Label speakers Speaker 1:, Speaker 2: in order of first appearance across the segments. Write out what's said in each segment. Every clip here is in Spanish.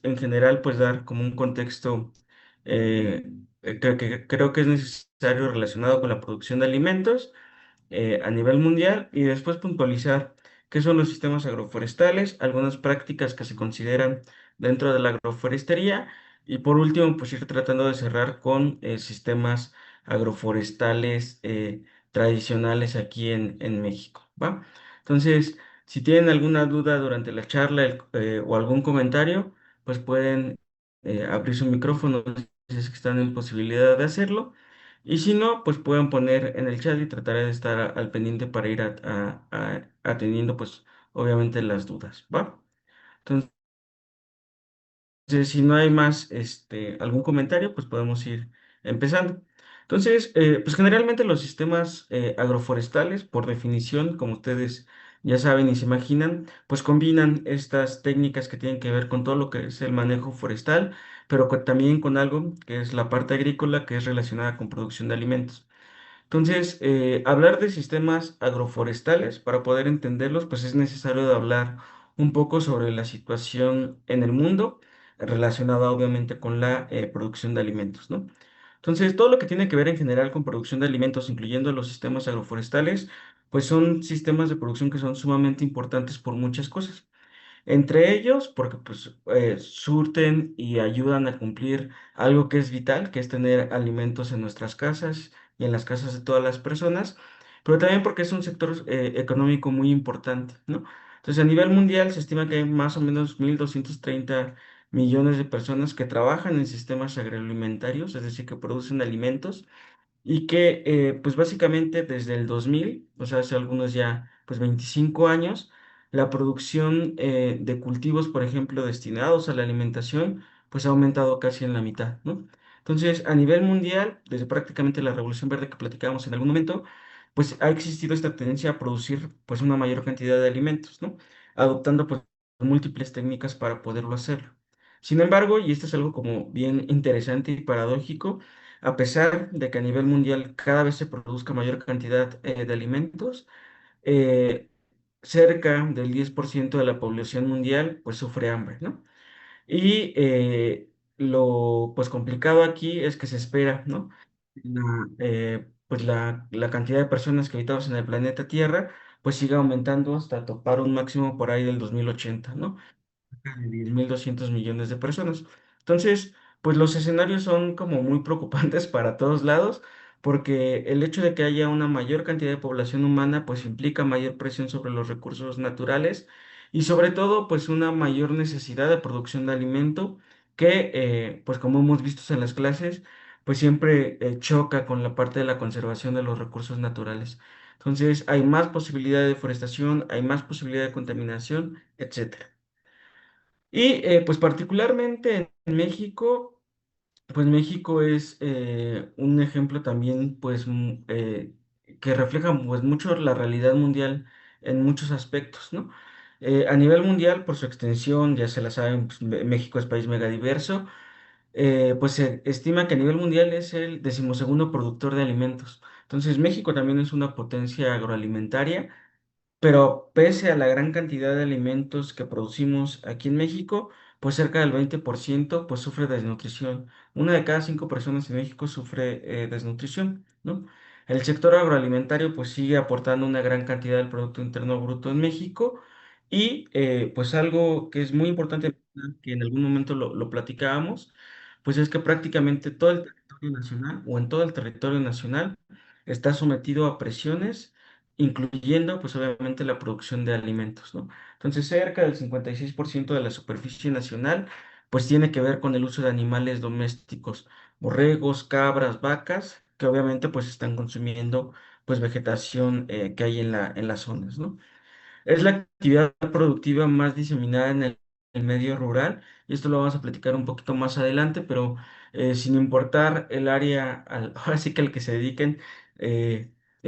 Speaker 1: en general, pues dar como un contexto eh, que creo que es necesario relacionado con la producción de alimentos a nivel mundial y después puntualizar qué son los sistemas agroforestales, algunas prácticas que se consideran dentro de la agroforestería y por último, pues ir tratando de cerrar con sistemas agroforestales tradicionales aquí en México, ¿va? Entonces, si tienen alguna duda durante la charla o algún comentario, pues pueden abrir su micrófono si es que están en posibilidad de hacerlo. Y si no, pues pueden poner en el chat y trataré de estar al pendiente para ir atendiendo, pues, obviamente las dudas, ¿va? Entonces, si no hay más, algún comentario, pues podemos ir empezando. Entonces, pues generalmente los sistemas agroforestales, por definición, como ustedes ya saben y se imaginan, pues combinan estas técnicas que tienen que ver con todo lo que es el manejo forestal, pero también con algo que es la parte agrícola, que es relacionada con producción de alimentos. Entonces, hablar de sistemas agroforestales, para poder entenderlos, pues es necesario de hablar un poco sobre la situación en el mundo, relacionada obviamente con la producción de alimentos, ¿no? Entonces, todo lo que tiene que ver en general con producción de alimentos, incluyendo los sistemas agroforestales, pues son sistemas de producción que son sumamente importantes por muchas cosas. Entre ellos, porque pues surten y ayudan a cumplir algo que es vital, que es tener alimentos en nuestras casas y en las casas de todas las personas, pero también porque es un sector económico muy importante, ¿no? Entonces, a nivel mundial se estima que hay más o menos 1.230 millones de personas que trabajan en sistemas agroalimentarios, es decir, que producen alimentos y que pues básicamente desde el 2000, o sea, hace algunos ya pues 25 años, la producción de cultivos, por ejemplo, destinados a la alimentación, pues ha aumentado casi en la mitad, ¿no? Entonces, a nivel mundial, desde prácticamente la Revolución Verde que platicábamos en algún momento, pues ha existido esta tendencia a producir pues una mayor cantidad de alimentos, ¿no? Adoptando pues múltiples técnicas para poderlo hacerlo. Sin embargo, y esto es algo como bien interesante y paradójico, a pesar de que a nivel mundial cada vez se produzca mayor cantidad de alimentos, eh, cerca del 10% de la población mundial pues sufre hambre, ¿no? Y lo pues complicado aquí es que se espera, ¿no? Pues la cantidad de personas que habitamos en el planeta Tierra pues siga aumentando hasta topar un máximo por ahí del 2080, ¿no? De 10.200 millones de personas. Entonces, pues los escenarios son como muy preocupantes para todos lados, porque el hecho de que haya una mayor cantidad de población humana, pues implica mayor presión sobre los recursos naturales y sobre todo, pues una mayor necesidad de producción de alimento que, pues como hemos visto en las clases, pues siempre choca con la parte de la conservación de los recursos naturales. Entonces, hay más posibilidad de deforestación, hay más posibilidad de contaminación, etcétera. Y pues particularmente en México, pues México es un ejemplo también pues que refleja pues mucho la realidad mundial en muchos aspectos, ¿no? A nivel mundial, por su extensión, ya se la saben, pues, México es país megadiverso, pues se estima que a nivel mundial es el decimosegundo productor de alimentos. Entonces México también es una potencia agroalimentaria, pero pese a la gran cantidad de alimentos que producimos aquí en México, pues cerca del 20% pues sufre desnutrición. Una de cada cinco personas en México sufre desnutrición, ¿no? El sector agroalimentario pues sigue aportando una gran cantidad del Producto Interno Bruto en México y pues algo que es muy importante, que en algún momento lo platicábamos, pues es que prácticamente todo el territorio nacional o en todo el territorio nacional está sometido a presiones incluyendo pues obviamente la producción de alimentos, ¿no? Entonces cerca del 56% de la superficie nacional pues tiene que ver con el uso de animales domésticos, borregos, cabras, vacas, que obviamente pues están consumiendo pues vegetación que hay en las zonas, ¿no? Es la actividad productiva más diseminada en el medio rural, y esto lo vamos a platicar un poquito más adelante, pero sin importar el área, ahora sí que al que se dediquen,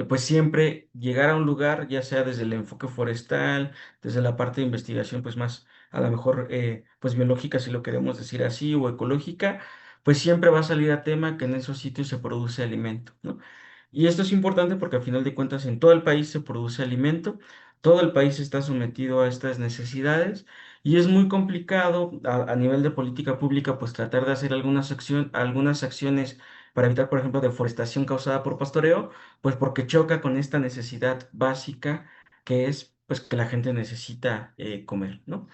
Speaker 1: pues siempre llegar a un lugar, ya sea desde el enfoque forestal, desde la parte de investigación, pues más a lo mejor pues biológica, si lo queremos decir así, o ecológica, pues siempre va a salir a tema que en esos sitios se produce alimento, ¿no? Y esto es importante porque al final de cuentas en todo el país se produce alimento, todo el país está sometido a estas necesidades y es muy complicado a nivel de política pública, pues tratar de hacer algunas acciones para evitar, por ejemplo, deforestación causada por pastoreo, pues porque choca con esta necesidad básica que es, pues, que la gente necesita comer, ¿no?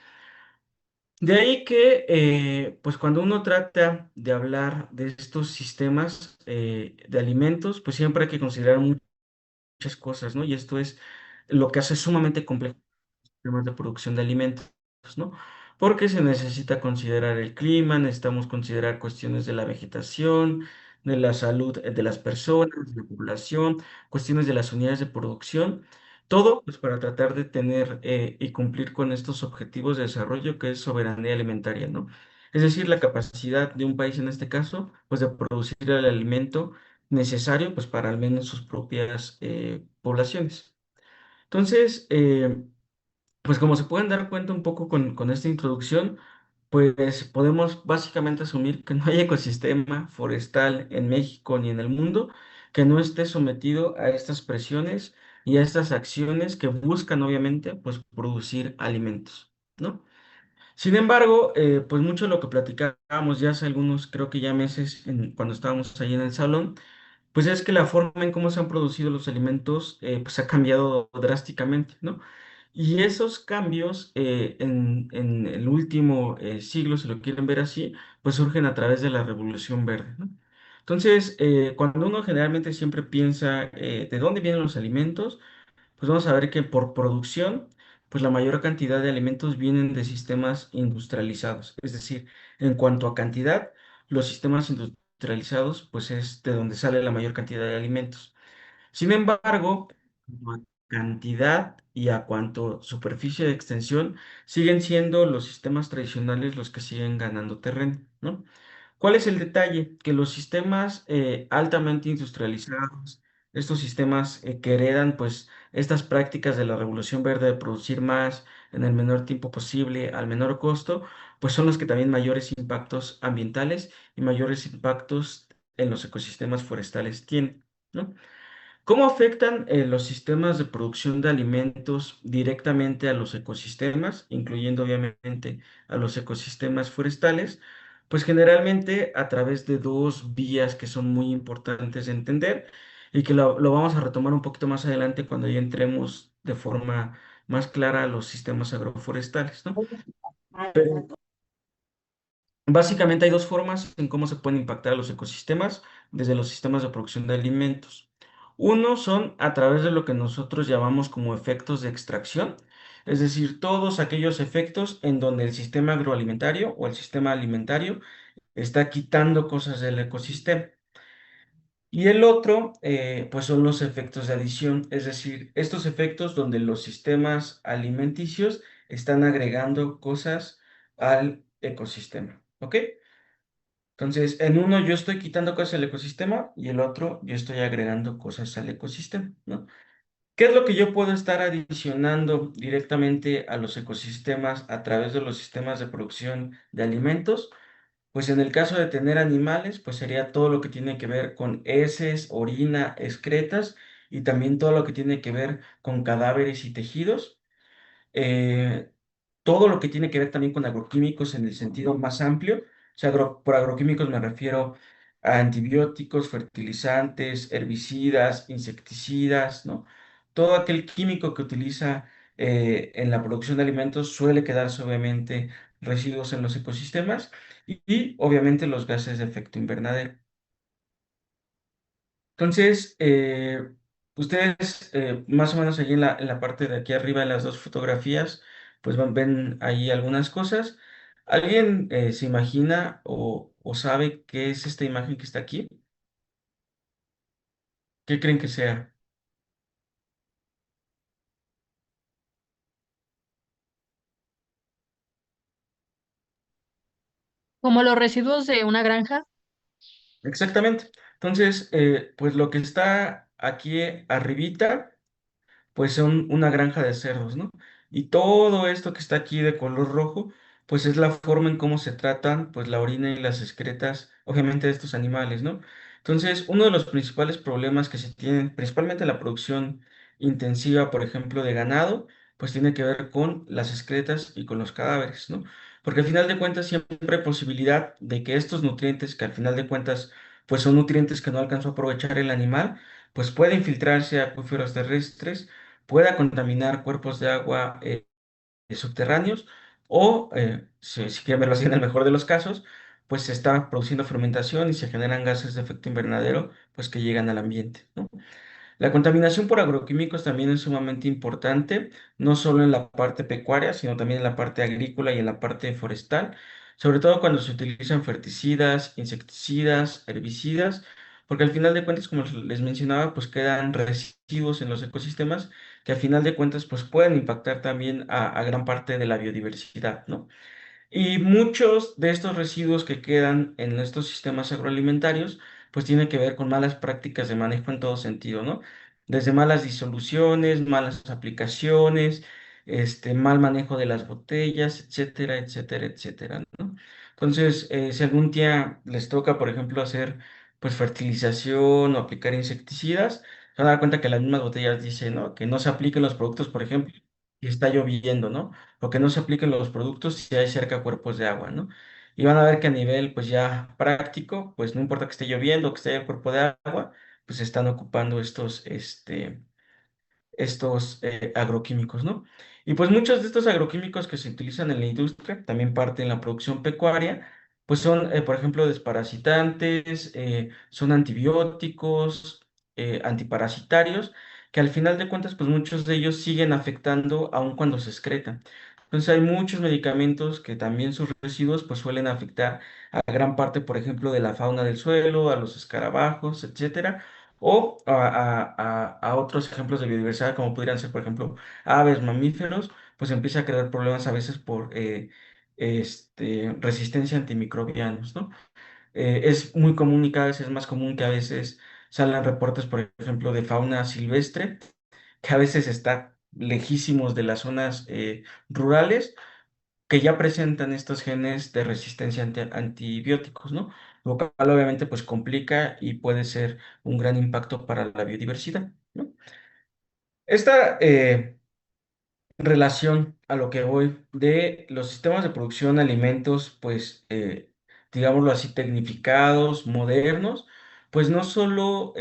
Speaker 1: De ahí que, pues cuando uno trata de hablar de estos sistemas de alimentos, pues siempre hay que considerar muchas cosas, ¿no? Y esto es lo que hace sumamente complejo sistemas de producción de alimentos, ¿no? Porque se necesita considerar el clima, necesitamos considerar cuestiones de la vegetación, de la salud de las personas, de la población, cuestiones de las unidades de producción, todo pues para tratar de tener y cumplir con estos objetivos de desarrollo que es soberanía alimentaria, ¿no? Es decir, la capacidad de un país en este caso, pues de producir el alimento necesario pues para al menos sus propias poblaciones. Entonces, pues como se pueden dar cuenta un poco con esta introducción, pues podemos básicamente asumir que no hay ecosistema forestal en México ni en el mundo que no esté sometido a estas presiones y a estas acciones que buscan obviamente pues producir alimentos, ¿no? Sin embargo, pues mucho de lo que platicábamos ya hace algunos, creo que ya meses, cuando estábamos ahí en el salón, pues es que la forma en cómo se han producido los alimentos pues ha cambiado drásticamente, ¿no? Y esos cambios en el último siglo, si lo quieren ver así, pues surgen a través de la Revolución Verde, ¿no? Entonces, cuando uno generalmente siempre piensa de dónde vienen los alimentos, pues vamos a ver que por producción, pues la mayor cantidad de alimentos vienen de sistemas industrializados. Es decir, en cuanto a cantidad, los sistemas industrializados, pues es de donde sale la mayor cantidad de alimentos. Sin embargo, a cantidad y a cuanto superficie de extensión, siguen siendo los sistemas tradicionales los que siguen ganando terreno, ¿no? ¿Cuál es el detalle? Que los sistemas altamente industrializados, estos sistemas que heredan pues estas prácticas de la Revolución Verde de producir más en el menor tiempo posible, al menor costo, pues son los que también mayores impactos ambientales y mayores impactos en los ecosistemas forestales tienen, ¿no? ¿Cómo afectan los sistemas de producción de alimentos directamente a los ecosistemas, incluyendo obviamente a los ecosistemas forestales? Pues generalmente a través de dos vías que son muy importantes de entender y que lo vamos a retomar un poquito más adelante cuando ya entremos de forma más clara a los sistemas agroforestales, ¿no? Básicamente hay dos formas en cómo se pueden impactar a los ecosistemas desde los sistemas de producción de alimentos. Uno son a través de lo que nosotros llamamos como efectos de extracción, es decir, todos aquellos efectos en donde el sistema agroalimentario o el sistema alimentario está quitando cosas del ecosistema. Y el otro, pues son los efectos de adición, es decir, estos efectos donde los sistemas alimenticios están agregando cosas al ecosistema. ¿Ok? Entonces, en uno yo estoy quitando cosas del ecosistema y el otro yo estoy agregando cosas al ecosistema, ¿no? ¿Qué es lo que yo puedo estar adicionando directamente a los ecosistemas a través de los sistemas de producción de alimentos? Pues en el caso de tener animales, pues sería todo lo que tiene que ver con heces, orina, excretas y también todo lo que tiene que ver con cadáveres y tejidos. Eh, todo lo que tiene que ver también con agroquímicos en el sentido más amplio. O sea, por agroquímicos me refiero a antibióticos, fertilizantes, herbicidas, insecticidas, ¿no? Todo aquel químico que utiliza en la producción de alimentos suele quedarse obviamente residuos en los ecosistemas y obviamente los gases de efecto invernadero. Entonces, ustedes más o menos allí en la parte de aquí arriba de las dos fotografías, pues ven ahí algunas cosas. ¿Alguien se imagina o sabe qué es esta imagen que está aquí? ¿Qué creen que sea?
Speaker 2: Como los residuos de una granja.
Speaker 1: Exactamente. Entonces, pues lo que está aquí arribita pues son una granja de cerdos, ¿no? Y todo esto que está aquí de color rojo, pues es la forma en cómo se tratan, pues la orina y las excretas, obviamente, de estos animales, ¿no? Entonces, uno de los principales problemas que se tienen, principalmente en la producción intensiva, por ejemplo, de ganado, pues tiene que ver con las excretas y con los cadáveres, ¿no? Porque al final de cuentas siempre hay posibilidad de que estos nutrientes, que al final de cuentas pues son nutrientes que no alcanzó a aprovechar el animal, pues pueden filtrarse a acuíferos terrestres, pueda contaminar cuerpos de agua subterráneos o, si quieren verlo así en el mejor de los casos, pues se está produciendo fermentación y se generan gases de efecto invernadero pues que llegan al ambiente, ¿no? La contaminación por agroquímicos también es sumamente importante, no solo en la parte pecuaria, sino también en la parte agrícola y en la parte forestal, sobre todo cuando se utilizan ferticidas, insecticidas, herbicidas, porque al final de cuentas, como les mencionaba, pues quedan residuos en los ecosistemas que al final de cuentas pues pueden impactar también a gran parte de la biodiversidad, ¿no? Y muchos de estos residuos que quedan en estos sistemas agroalimentarios, pues tienen que ver con malas prácticas de manejo en todo sentido, ¿no? Desde malas disoluciones, malas aplicaciones, mal manejo de las botellas, etcétera, etcétera, etcétera, ¿no? Entonces, si algún día les toca, por ejemplo, hacer pues fertilización o aplicar insecticidas, se van a dar cuenta que las mismas botellas dicen, ¿no? Que no se apliquen los productos, por ejemplo, si está lloviendo, ¿no? O que no se apliquen los productos si hay cerca cuerpos de agua, ¿no? Y van a ver que a nivel, pues ya práctico, pues no importa que esté lloviendo, que esté el cuerpo de agua, pues se están ocupando estos agroquímicos, ¿no? Y pues muchos de estos agroquímicos que se utilizan en la industria, también parte en la producción pecuaria, pues son, por ejemplo, desparasitantes, son antibióticos, antiparasitarios, que al final de cuentas, pues muchos de ellos siguen afectando aun cuando se excretan. Entonces hay muchos medicamentos que también sus residuos pues suelen afectar a gran parte, por ejemplo, de la fauna del suelo, a los escarabajos, etcétera, o a otros ejemplos de biodiversidad, como podrían ser, por ejemplo, aves, mamíferos, pues empieza a crear problemas a veces por resistencia a antimicrobianos, ¿no? Es muy común y cada vez es más común que a veces salgan reportes, por ejemplo, de fauna silvestre, que a veces está lejísimos de las zonas rurales, que ya presentan estos genes de resistencia ante antibióticos, ¿no? Lo cual obviamente pues complica y puede ser un gran impacto para la biodiversidad, ¿no? Esta relación a lo que voy de los sistemas de producción de alimentos, pues, digámoslo así, tecnificados, modernos, pues no solo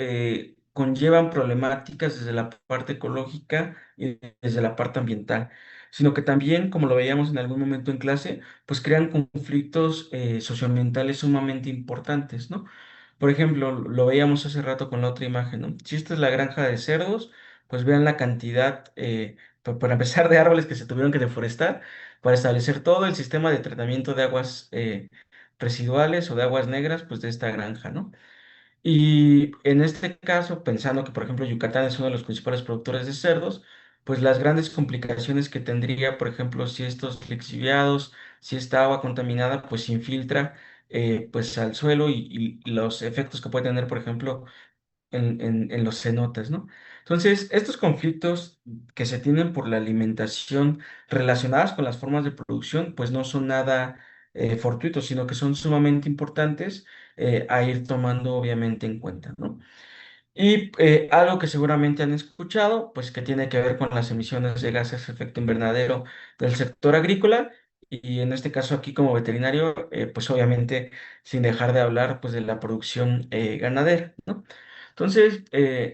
Speaker 1: conllevan problemáticas desde la parte ecológica y desde la parte ambiental, sino que también, como lo veíamos en algún momento en clase, pues crean conflictos socioambientales sumamente importantes, ¿no? Por ejemplo, lo veíamos hace rato con la otra imagen, ¿no? Si esta es la granja de cerdos, pues vean la cantidad, para empezar, de árboles que se tuvieron que deforestar para establecer todo el sistema de tratamiento de aguas residuales o de aguas negras, pues de esta granja, ¿no? Y en este caso, pensando que, por ejemplo, Yucatán es uno de los principales productores de cerdos, pues las grandes complicaciones que tendría, por ejemplo, si estos lixiviados, si esta agua contaminada, pues se infiltra pues al suelo y los efectos que puede tener, por ejemplo, en los cenotes, ¿no? Entonces, estos conflictos que se tienen por la alimentación relacionadas con las formas de producción, pues no son nada fortuitos, sino que son sumamente importantes a ir tomando obviamente en cuenta, ¿no? Y algo que seguramente han escuchado, pues que tiene que ver con las emisiones de gases de efecto invernadero del sector agrícola y en este caso aquí como veterinario, pues obviamente sin dejar de hablar pues de la producción ganadera, ¿no? Entonces,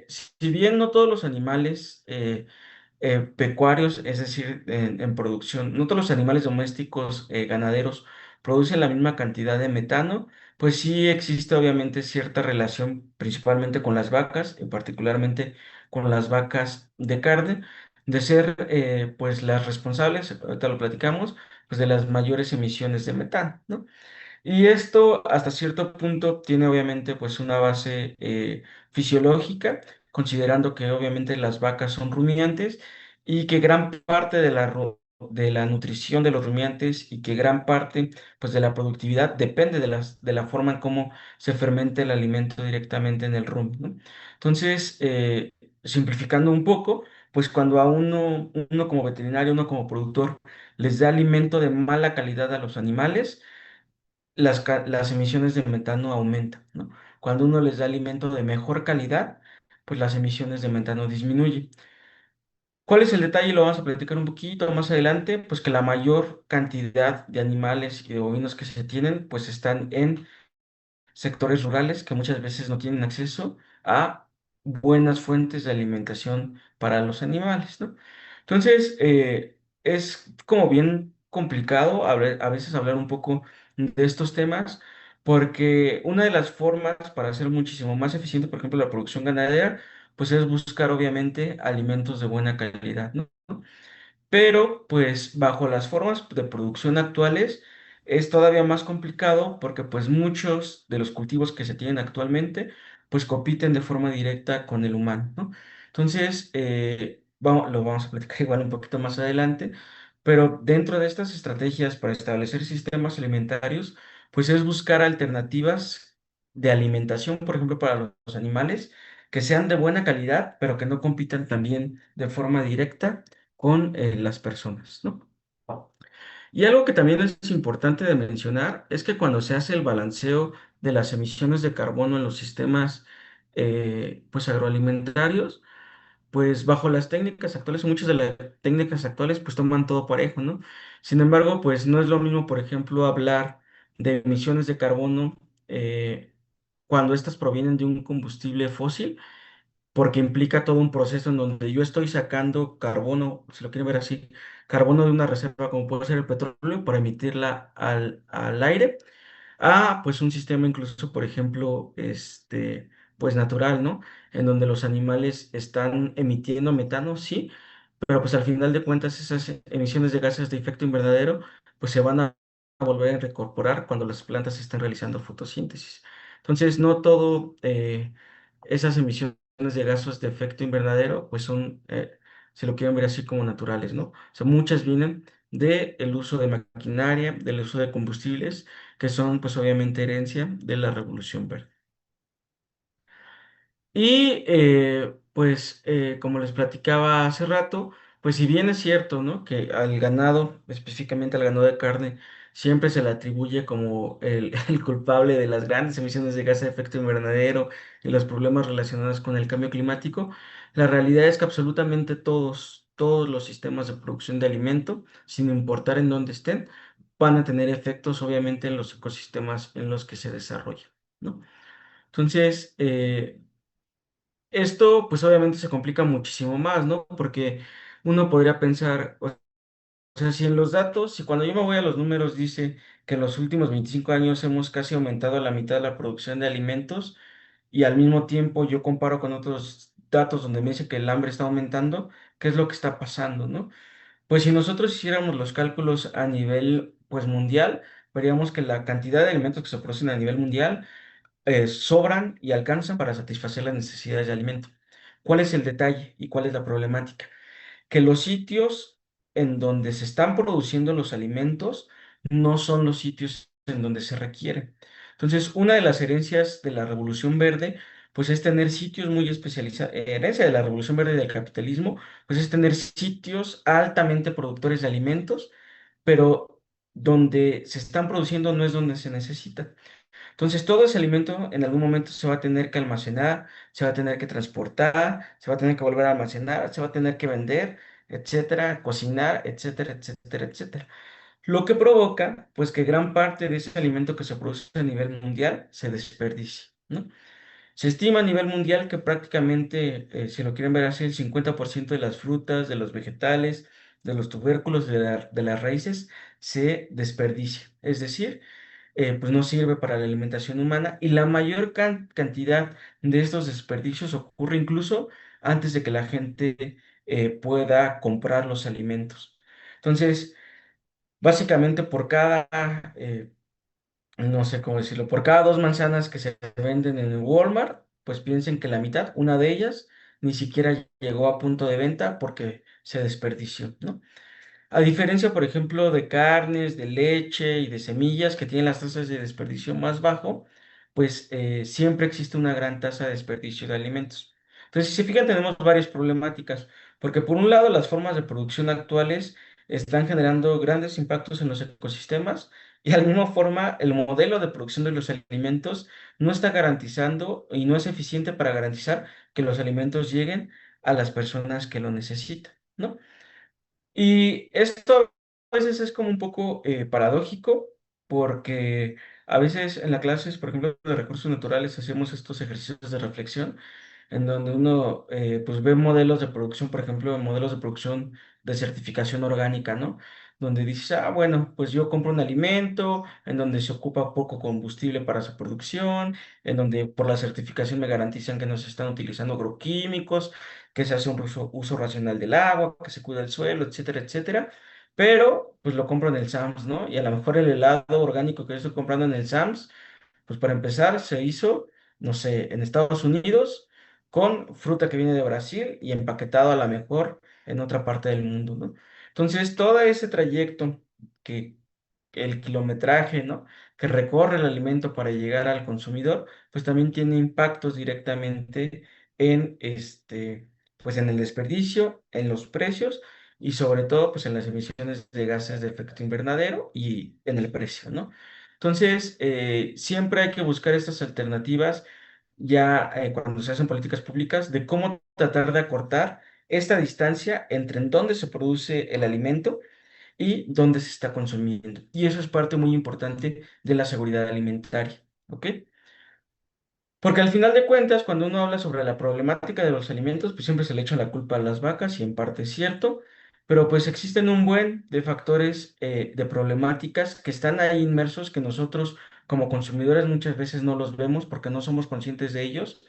Speaker 1: si bien no todos los animales pecuarios, es decir, en producción, no todos los animales domésticos ganaderos producen la misma cantidad de metano, pues sí existe obviamente cierta relación, principalmente con las vacas, y particularmente con las vacas de carne, de ser pues las responsables, ahorita lo platicamos, pues de las mayores emisiones de metano, ¿no? Y esto hasta cierto punto tiene obviamente pues una base fisiológica, considerando que obviamente las vacas son rumiantes y que gran parte de de la nutrición de los rumiantes y que gran parte pues de la productividad depende de la forma en cómo se fermenta el alimento directamente en el rum, ¿no? Entonces, simplificando un poco, pues cuando a uno como veterinario, uno como productor, les da alimento de mala calidad a los animales, las emisiones de metano aumentan, ¿no? Cuando uno les da alimento de mejor calidad, pues las emisiones de metano disminuyen. ¿Cuál es el detalle? Lo vamos a platicar un poquito más adelante, pues que la mayor cantidad de animales y de bovinos que se tienen, pues están en sectores rurales que muchas veces no tienen acceso a buenas fuentes de alimentación para los animales, ¿no? Entonces, es como bien complicado a veces hablar un poco de estos temas, porque una de las formas para hacer muchísimo más eficiente, por ejemplo, la producción ganadera, pues es buscar obviamente alimentos de buena calidad, ¿no? Pero pues bajo las formas de producción actuales es todavía más complicado porque pues muchos de los cultivos que se tienen actualmente pues compiten de forma directa con el humano, ¿no? Entonces, lo vamos a platicar igual un poquito más adelante, pero dentro de estas estrategias para establecer sistemas alimentarios pues es buscar alternativas de alimentación, por ejemplo, para los animales que sean de buena calidad, pero que no compitan también de forma directa con las personas, ¿no? Y algo que también es importante de mencionar es que cuando se hace el balanceo de las emisiones de carbono en los sistemas pues agroalimentarios, pues bajo las técnicas actuales, muchas de las técnicas actuales pues toman todo parejo, ¿no? Sin embargo, pues no es lo mismo, por ejemplo, hablar de emisiones de carbono cuando estas provienen de un combustible fósil porque implica todo un proceso en donde yo estoy sacando carbono, si lo quieren ver así, carbono de una reserva como puede ser el petróleo para emitirla al aire, a pues un sistema incluso, por ejemplo, pues natural, ¿no? En donde los animales están emitiendo metano, sí, pero pues al final de cuentas esas emisiones de gases de efecto invernadero pues se van a volver a recorporar cuando las plantas estén realizando fotosíntesis. Entonces, no todo esas emisiones de gases de efecto invernadero pues son, si lo quieren ver así, como naturales, ¿no? O sea, muchas vienen del uso de maquinaria, del uso de combustibles, que son pues obviamente herencia de la Revolución Verde. Y pues como les platicaba hace rato, pues si bien es cierto, ¿no? Que al ganado, específicamente al ganado de carne, siempre se le atribuye como el culpable de las grandes emisiones de gases de efecto invernadero y los problemas relacionados con el cambio climático, la realidad es que absolutamente todos los sistemas de producción de alimento, sin importar en dónde estén, van a tener efectos obviamente en los ecosistemas en los que se desarrollan, ¿no? Entonces, esto pues obviamente se complica muchísimo más, ¿no? Porque uno podría pensar, o sea, si en los datos, si cuando yo me voy a los números dice que en los últimos 25 años hemos casi aumentado a la mitad de la producción de alimentos y al mismo tiempo yo comparo con otros datos donde me dice que el hambre está aumentando, ¿qué es lo que está pasando, no? Pues si nosotros hiciéramos los cálculos a nivel pues mundial, veríamos que la cantidad de alimentos que se producen a nivel mundial sobran y alcanzan para satisfacer las necesidades de alimento. ¿Cuál es el detalle y cuál es la problemática? Que los sitios en donde se están produciendo los alimentos no son los sitios en donde se requieren. Entonces, una de las herencias de la Revolución Verde, pues es tener sitios muy especializados, herencia de la Revolución Verde y del capitalismo, pues es tener sitios altamente productores de alimentos, pero donde se están produciendo no es donde se necesita. Entonces, todo ese alimento en algún momento se va a tener que almacenar, se va a tener que transportar, se va a tener que volver a almacenar, se va a tener que vender, etcétera, cocinar, etcétera, etcétera, etcétera. Lo que provoca, pues, que gran parte de ese alimento que se produce a nivel mundial se desperdicie, ¿no? Se estima a nivel mundial que prácticamente, si lo quieren ver así, el 50% de las frutas, de los vegetales, de los tubérculos, de las raíces, se desperdicia. Es decir, pues no sirve para la alimentación humana y la mayor cantidad de estos desperdicios ocurre incluso antes de que la gente pueda comprar los alimentos. Entonces, básicamente por cada, no sé cómo decirlo, por cada dos manzanas que se venden en el Walmart, pues piensen que la mitad, una de ellas, ni siquiera llegó a punto de venta porque se desperdició, ¿no? A diferencia, por ejemplo, de carnes, de leche y de semillas que tienen las tasas de desperdicio más bajo, pues siempre existe una gran tasa de desperdicio de alimentos. Entonces, si se fijan, tenemos varias problemáticas, porque por un lado, las formas de producción actuales están generando grandes impactos en los ecosistemas y de la misma forma, el modelo de producción de los alimentos no está garantizando y no es eficiente para garantizar que los alimentos lleguen a las personas que lo necesitan. ¿no? Y esto a veces es como un poco paradójico porque a veces en las clases, por ejemplo, de recursos naturales, hacemos estos ejercicios de reflexión en donde uno pues ve modelos de producción, por ejemplo, modelos de producción de certificación orgánica, ¿no? Donde dices, ah, bueno, pues yo compro un alimento en donde se ocupa poco combustible para su producción, en donde por la certificación me garantizan que no se están utilizando agroquímicos, que se hace un uso racional del agua, que se cuida el suelo, etcétera, etcétera. Pero pues lo compro en el Sam's, ¿no? Y a lo mejor el helado orgánico que yo estoy comprando en el Sam's pues para empezar, se hizo, no sé, en Estados Unidos con fruta que viene de Brasil y empaquetado a la mejor en otra parte del mundo, ¿no? Entonces, todo ese trayecto que el kilometraje, ¿no? Que recorre el alimento para llegar al consumidor, pues también tiene impactos directamente en pues en el desperdicio, en los precios y sobre todo, pues en las emisiones de gases de efecto invernadero y en el precio, ¿no? Entonces, siempre hay que buscar estas alternativas ya cuando se hacen políticas públicas de cómo tratar de acortar esta distancia entre en dónde se produce el alimento y dónde se está consumiendo. Y eso es parte muy importante de la seguridad alimentaria, ¿ok? Porque al final de cuentas, cuando uno habla sobre la problemática de los alimentos, pues siempre se le echa la culpa a las vacas y en parte es cierto, pero pues existen un buen de factores de problemáticas que están ahí inmersos que nosotros como consumidores muchas veces no los vemos porque no somos conscientes de ellos.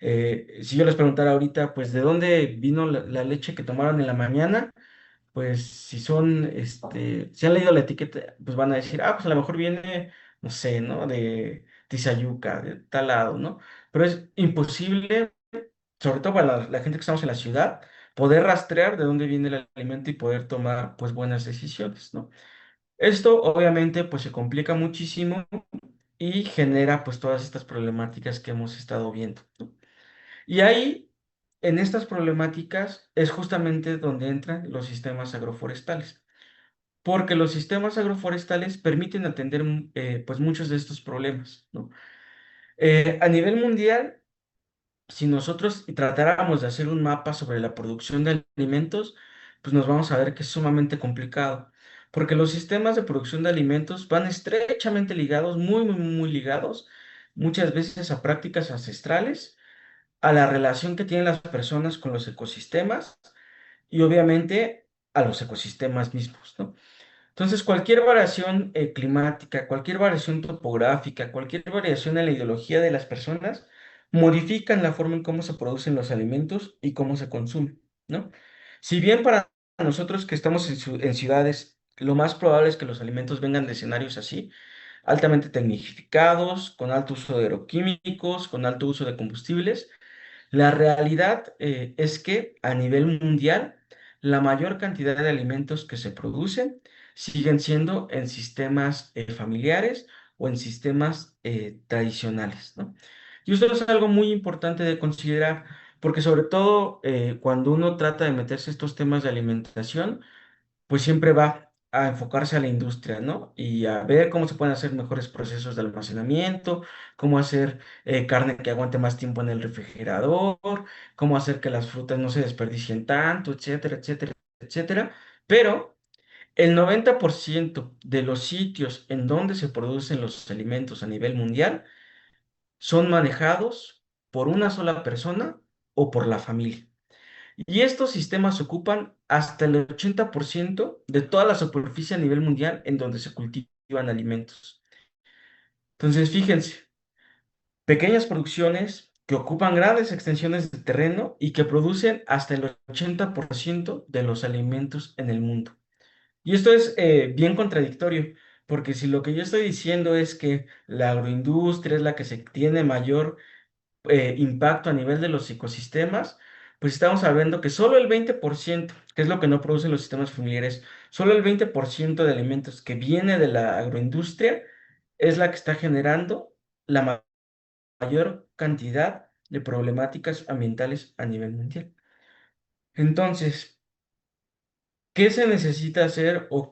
Speaker 1: Si yo les preguntara ahorita, pues, ¿de dónde vino la leche que tomaron en la mañana? Pues si son, si han leído la etiqueta, pues van a decir, ah, pues a lo mejor viene, no sé, ¿no? De Tizayuca, de tal lado, ¿no? Pero es imposible, sobre todo para la gente que estamos en la ciudad, poder rastrear de dónde viene el alimento y poder tomar, pues, buenas decisiones, ¿no? Esto, obviamente, pues, se complica muchísimo y genera, pues, todas estas problemáticas que hemos estado viendo, ¿no? Y ahí, en estas problemáticas, es justamente donde entran los sistemas agroforestales porque los sistemas agroforestales permiten atender pues muchos de estos problemas, ¿no? A nivel mundial, si nosotros tratáramos de hacer un mapa sobre la producción de alimentos, pues nos vamos a ver que es sumamente complicado, porque los sistemas de producción de alimentos van estrechamente ligados, muy, muy, muy ligados, muchas veces a prácticas ancestrales, a la relación que tienen las personas con los ecosistemas y obviamente a los ecosistemas mismos, ¿no? Entonces, cualquier variación climática, cualquier variación topográfica, cualquier variación en la ideología de las personas, modifican la forma en cómo se producen los alimentos y cómo se consumen, ¿no? Si bien para nosotros que estamos en ciudades, lo más probable es que los alimentos vengan de escenarios así, altamente tecnificados, con alto uso de agroquímicos, con alto uso de combustibles, la realidad es que a nivel mundial, la mayor cantidad de alimentos que se producen siguen siendo en sistemas familiares o en sistemas tradicionales, ¿no? Y esto es algo muy importante de considerar, porque sobre todo cuando uno trata de meterse estos temas de alimentación, pues siempre va a enfocarse a la industria, ¿no? Y a ver cómo se pueden hacer mejores procesos de almacenamiento, cómo hacer carne que aguante más tiempo en el refrigerador, cómo hacer que las frutas no se desperdicien tanto, etcétera, etcétera, etcétera. Pero el 90% de los sitios en donde se producen los alimentos a nivel mundial son manejados por una sola persona o por la familia. Y estos sistemas ocupan hasta el 80% de toda la superficie a nivel mundial en donde se cultivan alimentos. Entonces, fíjense, pequeñas producciones que ocupan grandes extensiones de terreno y que producen hasta el 80% de los alimentos en el mundo. Y esto es bien contradictorio, porque si lo que yo estoy diciendo es que la agroindustria es la que se tiene mayor impacto a nivel de los ecosistemas, pues estamos hablando que solo el 20%, que es lo que no producen los sistemas familiares, solo el 20% de alimentos que viene de la agroindustria es la que está generando la mayor cantidad de problemáticas ambientales a nivel mundial. Entonces, ¿qué se necesita hacer o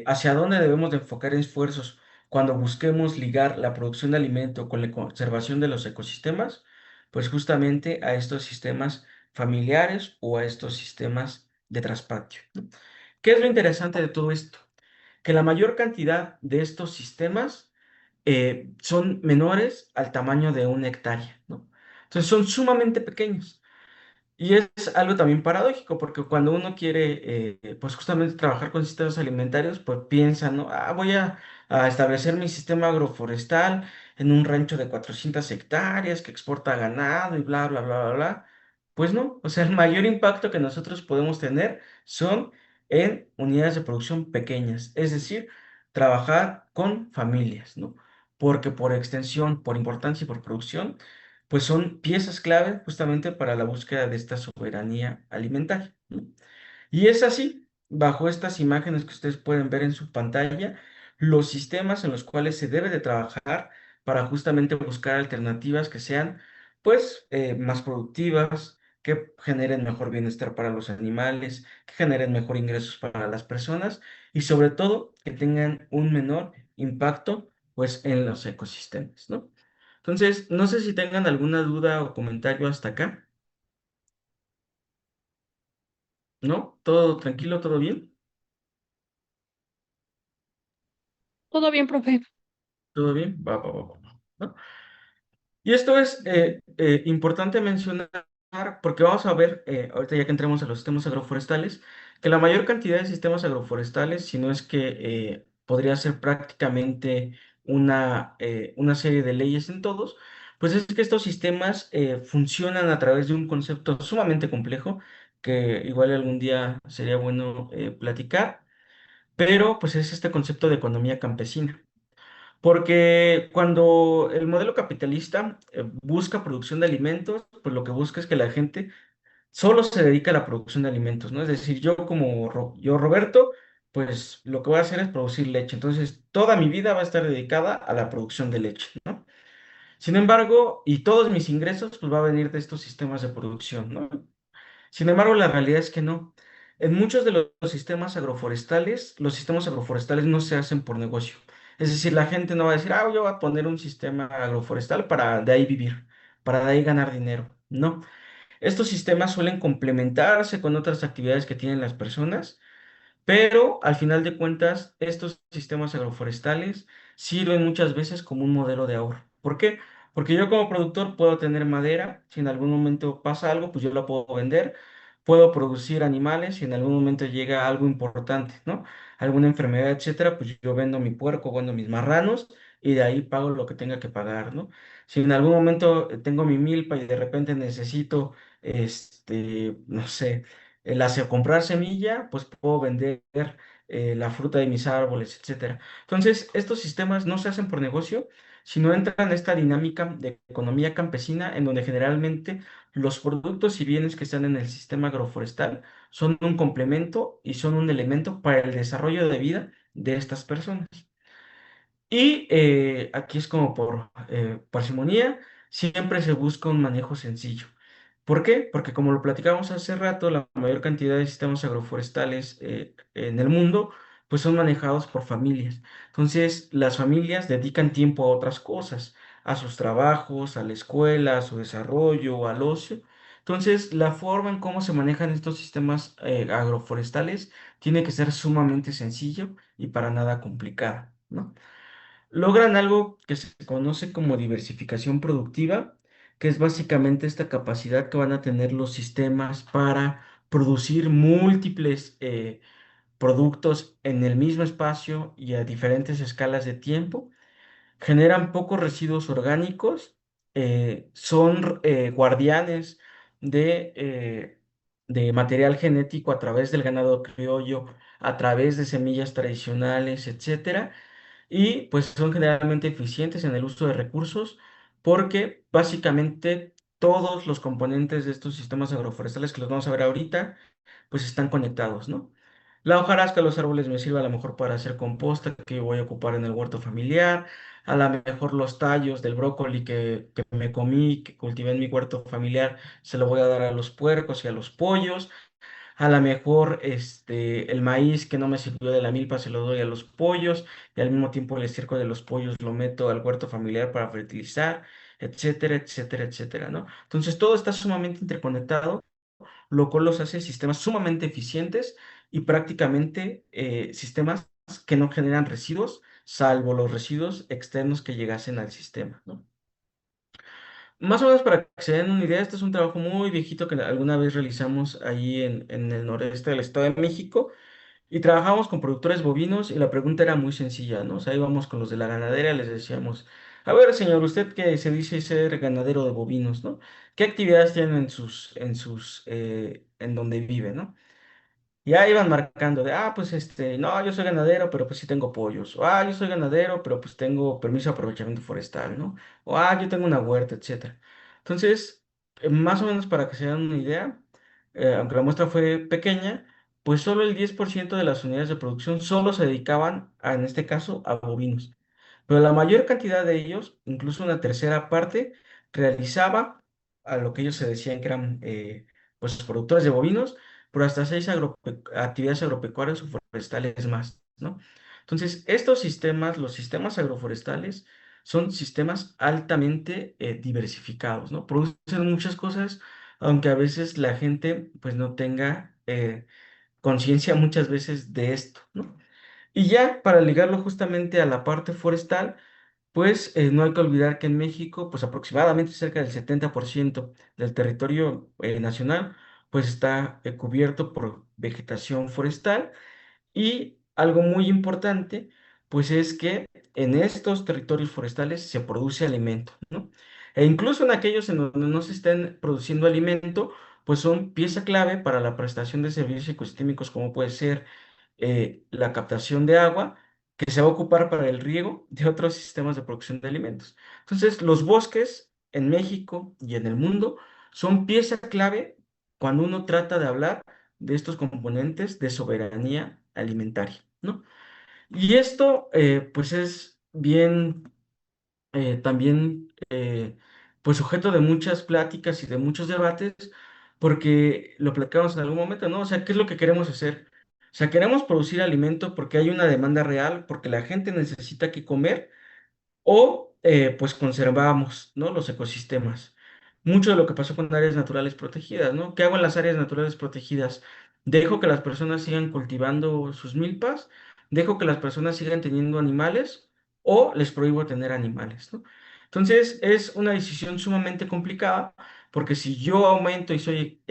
Speaker 1: hacia dónde debemos de enfocar esfuerzos cuando busquemos ligar la producción de alimento con la conservación de los ecosistemas? Pues justamente a estos sistemas familiares o a estos sistemas de traspatio, ¿no? ¿Qué es lo interesante de todo esto? Que la mayor cantidad de estos sistemas son menores al tamaño de una hectárea, ¿no? Entonces son sumamente pequeños. Y es algo también paradójico, porque cuando uno quiere, pues justamente trabajar con sistemas alimentarios, pues piensa, ¿no? Ah, a establecer mi sistema agroforestal en un rancho de 400 hectáreas que exporta ganado y bla, bla, bla, bla, bla. Pues no, o sea, el mayor impacto que nosotros podemos tener son en unidades de producción pequeñas, es decir, trabajar con familias, ¿no? Porque por extensión, por importancia y por producción, pues son piezas clave justamente para la búsqueda de esta soberanía alimentaria, ¿no? Y es así, bajo estas imágenes que ustedes pueden ver en su pantalla, los sistemas en los cuales se debe de trabajar para justamente buscar alternativas que sean, pues, más productivas, que generen mejor bienestar para los animales, que generen mejor ingresos para las personas y sobre todo que tengan un menor impacto, pues, en los ecosistemas, ¿no? Entonces, no sé si tengan alguna duda o comentario hasta acá, ¿no? ¿Todo tranquilo, todo bien?
Speaker 2: Todo bien, profe.
Speaker 1: ¿Todo bien? Va, ¿no? Y esto es importante mencionar porque vamos a ver, ahorita ya que entremos a los sistemas agroforestales, que la mayor cantidad de sistemas agroforestales, si no es que podría ser prácticamente una serie de leyes en todos, pues es que estos sistemas funcionan a través de un concepto sumamente complejo, que igual algún día sería bueno platicar, pero pues es este concepto de economía campesina. Porque cuando el modelo capitalista busca producción de alimentos, pues lo que busca es que la gente solo se dedique a la producción de alimentos, ¿no? Es decir, yo Roberto, pues lo que voy a hacer es producir leche. Entonces, toda mi vida va a estar dedicada a la producción de leche, ¿no? Sin embargo, y todos mis ingresos, pues va a venir de estos sistemas de producción, ¿no? Sin embargo, la realidad es que no. En muchos de los sistemas agroforestales, los sistemas agroforestales no se hacen por negocio. Es decir, la gente no va a decir, ah, yo voy a poner un sistema agroforestal para de ahí vivir, para de ahí ganar dinero. No. Estos sistemas suelen complementarse con otras actividades que tienen las personas, pero al final de cuentas, estos sistemas agroforestales sirven muchas veces como un modelo de ahorro. ¿Por qué? Porque yo como productor puedo tener madera, si en algún momento pasa algo, pues yo la puedo vender, puedo producir animales, si en algún momento llega algo importante, ¿no? Alguna enfermedad, etcétera, pues yo vendo mi puerco, vendo mis marranos y de ahí pago lo que tenga que pagar, ¿no? Si en algún momento tengo mi milpa y de repente necesito, no sé, comprar semilla, pues puedo vender la fruta de mis árboles, etcétera. Entonces, estos sistemas no se hacen por negocio, sino entran en esta dinámica de economía campesina, en donde generalmente los productos y bienes que están en el sistema agroforestal son un complemento y son un elemento para el desarrollo de vida de estas personas. Y aquí es como por parsimonía, siempre se busca un manejo sencillo. ¿Por qué? Porque como lo platicamos hace rato, la mayor cantidad de sistemas agroforestales en el mundo pues son manejados por familias. Entonces, las familias dedican tiempo a otras cosas, a sus trabajos, a la escuela, a su desarrollo, al ocio. Entonces, la forma en cómo se manejan estos sistemas agroforestales tiene que ser sumamente sencillo y para nada complicado, ¿no? Logran algo que se conoce como diversificación productiva, que es básicamente esta capacidad que van a tener los sistemas para producir múltiples productos en el mismo espacio y a diferentes escalas de tiempo. Generan pocos residuos orgánicos, son guardianes de, eh, de material genético a través del ganado criollo, a través de semillas tradicionales, etcétera, y pues son generalmente eficientes en el uso de recursos porque básicamente todos los componentes de estos sistemas agroforestales que los vamos a ver ahorita pues están conectados, ¿no? La hojarasca de los árboles me sirve a lo mejor para hacer composta que voy a ocupar en el huerto familiar, a lo mejor los tallos del brócoli que me comí, que cultivé en mi huerto familiar, se lo voy a dar a los puercos y a los pollos. A lo mejor el maíz que no me sirvió de la milpa se lo doy a los pollos y al mismo tiempo el estiércol de los pollos lo meto al huerto familiar para fertilizar, etcétera, etcétera, etcétera, ¿no? Entonces todo está sumamente interconectado lo cual los hace sistemas sumamente eficientes y prácticamente sistemas que no generan residuos, salvo los residuos externos que llegasen al sistema, ¿no? Más o menos para que se den una idea, este es un trabajo muy viejito que alguna vez realizamos ahí en el noreste del Estado de México y trabajamos con productores bovinos y la pregunta era muy sencilla, ¿no? O sea, íbamos con los de la ganadera, les decíamos, a ver, señor, usted que se dice ser ganadero de bovinos, ¿no? ¿Qué actividades tienen en donde vive, ¿no? Ya iban marcando de, pues no, yo soy ganadero, pero pues sí tengo pollos. O, yo soy ganadero, pero pues tengo permiso de aprovechamiento forestal, ¿no? O, yo tengo una huerta, etcétera. Entonces, más o menos para que se den una idea, aunque la muestra fue pequeña, pues solo el 10% de las unidades de producción solo se dedicaban, en este caso, a bovinos. Pero la mayor cantidad de ellos, incluso una tercera parte, realizaba a lo que ellos se decían que eran pues productores de bovinos, pero hasta seis actividades agropecuarias o forestales más, ¿no? Entonces, estos sistemas, los sistemas agroforestales, son sistemas altamente diversificados, ¿no? Producen muchas cosas, aunque a veces la gente pues no tenga conciencia muchas veces de esto, ¿no? Y ya para ligarlo justamente a la parte forestal, pues no hay que olvidar que en México, pues aproximadamente cerca del 70% del territorio nacional, pues está cubierto por vegetación forestal y algo muy importante, pues es que en estos territorios forestales se produce alimento, ¿no? E incluso en aquellos en donde no se estén produciendo alimento, pues son pieza clave para la prestación de servicios ecosistémicos como puede ser la captación de agua que se va a ocupar para el riego de otros sistemas de producción de alimentos. Entonces, los bosques en México y en el mundo son pieza clave cuando uno trata de hablar de estos componentes de soberanía alimentaria, ¿no? Y esto, pues, es bien también pues sujeto de muchas pláticas y de muchos debates, porque lo platicamos en algún momento, ¿no? O sea, ¿qué es lo que queremos hacer? O sea, queremos producir alimento porque hay una demanda real, porque la gente necesita que comer, o pues conservamos, ¿no? Los ecosistemas. Mucho de lo que pasó con áreas naturales protegidas, ¿no? ¿Qué hago en las áreas naturales protegidas? Dejo que las personas sigan cultivando sus milpas, dejo que las personas sigan teniendo animales o les prohíbo tener animales, ¿no? Entonces es una decisión sumamente complicada porque si yo aumento y soy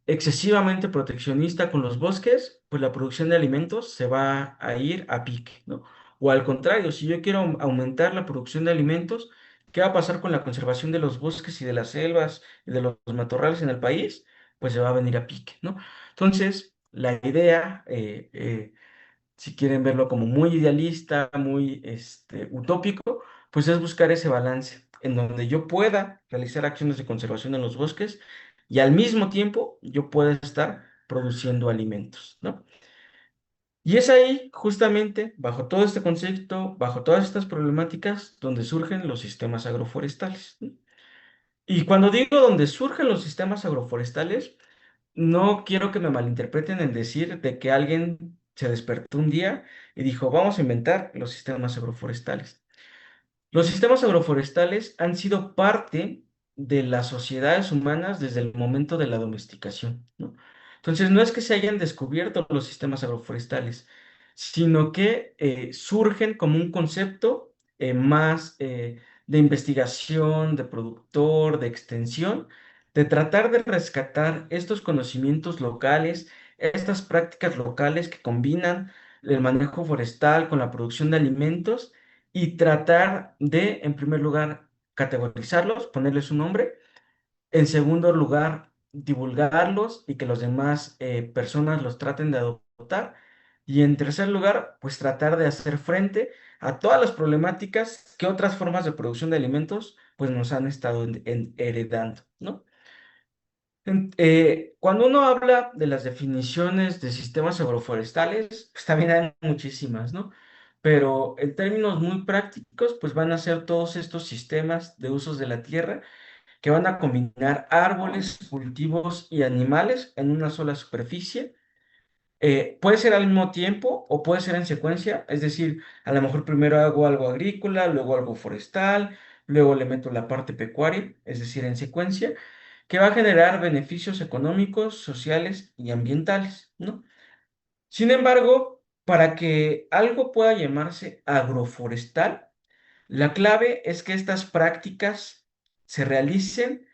Speaker 1: excesivamente proteccionista con los bosques, pues la producción de alimentos se va a ir a pique, ¿no? O al contrario, si yo quiero aumentar la producción de alimentos, ¿qué va a pasar con la conservación de los bosques y de las selvas y de los matorrales en el país? Pues se va a venir a pique, ¿no? Entonces, la idea, si quieren verlo como muy idealista, muy utópico, pues es buscar ese balance en donde yo pueda realizar acciones de conservación en los bosques y al mismo tiempo yo pueda estar produciendo alimentos, ¿no? Y es ahí, justamente, bajo todo este concepto, bajo todas estas problemáticas, donde surgen los sistemas agroforestales, ¿no? Y cuando digo donde surgen los sistemas agroforestales, no quiero que me malinterpreten en decir de que alguien se despertó un día y dijo, vamos a inventar los sistemas agroforestales. Los sistemas agroforestales han sido parte de las sociedades humanas desde el momento de la domesticación, ¿no? Entonces, no es que se hayan descubierto los sistemas agroforestales, sino que surgen como un concepto más de investigación, de productor, de extensión, de tratar de rescatar estos conocimientos locales, estas prácticas locales que combinan el manejo forestal con la producción de alimentos y tratar de, en primer lugar, categorizarlos, ponerles un nombre. En segundo lugar, divulgarlos y que los demás personas los traten de adoptar. Y en tercer lugar, pues tratar de hacer frente a todas las problemáticas que otras formas de producción de alimentos pues nos han estado heredando, ¿no? Cuando uno habla de las definiciones de sistemas agroforestales, pues también hay muchísimas, ¿no? Pero en términos muy prácticos, pues van a ser todos estos sistemas de usos de la tierra que van a combinar árboles, cultivos y animales en una sola superficie. Puede ser al mismo tiempo o puede ser en secuencia, es decir, a lo mejor primero hago algo agrícola, luego algo forestal, luego le meto la parte pecuaria, es decir, en secuencia. que va a generar beneficios económicos, sociales y ambientales, ¿no? Sin embargo, para que algo pueda llamarse agroforestal, la clave es que estas prácticas se realicen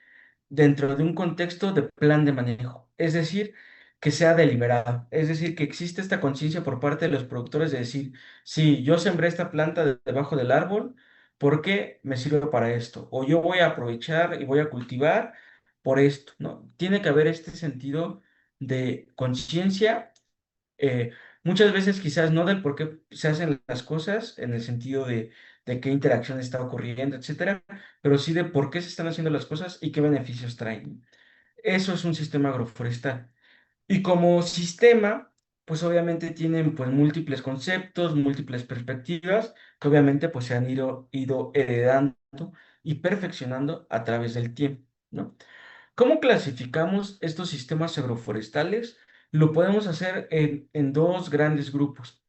Speaker 1: dentro de un contexto de plan de manejo, es decir, que sea deliberado, es decir, que existe esta conciencia por parte de los productores de decir, sí, yo sembré esta planta debajo del árbol, ¿por qué me sirve para esto? O yo voy a aprovechar y voy a cultivar por esto, ¿no? Tiene que haber este sentido de conciencia, eh, muchas veces quizás no del por qué se hacen las cosas, en el sentido de qué interacción está ocurriendo, etcétera, pero sí de por qué se están haciendo las cosas y qué beneficios traen. Eso es un sistema agroforestal. Y como sistema, pues obviamente tienen pues múltiples conceptos, múltiples perspectivas, que obviamente pues se han ido heredando y perfeccionando a través del tiempo, ¿no? ¿Cómo clasificamos estos sistemas agroforestales? Lo podemos hacer en dos grandes grupos.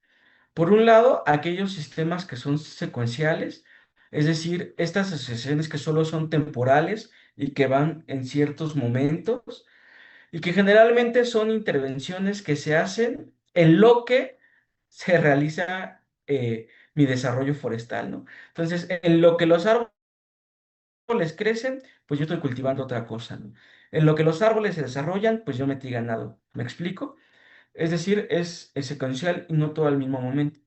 Speaker 1: Por un lado, aquellos sistemas que son secuenciales, es decir, estas asociaciones que solo son temporales y que van en ciertos momentos y que generalmente son intervenciones que se hacen en lo que se realiza mi desarrollo forestal, ¿no? Entonces, en lo que los árboles crecen, pues yo estoy cultivando otra cosa, ¿no? En lo que los árboles se desarrollan, pues yo metí ganado. ¿Me explico? Es decir, es secuencial y no todo al mismo momento.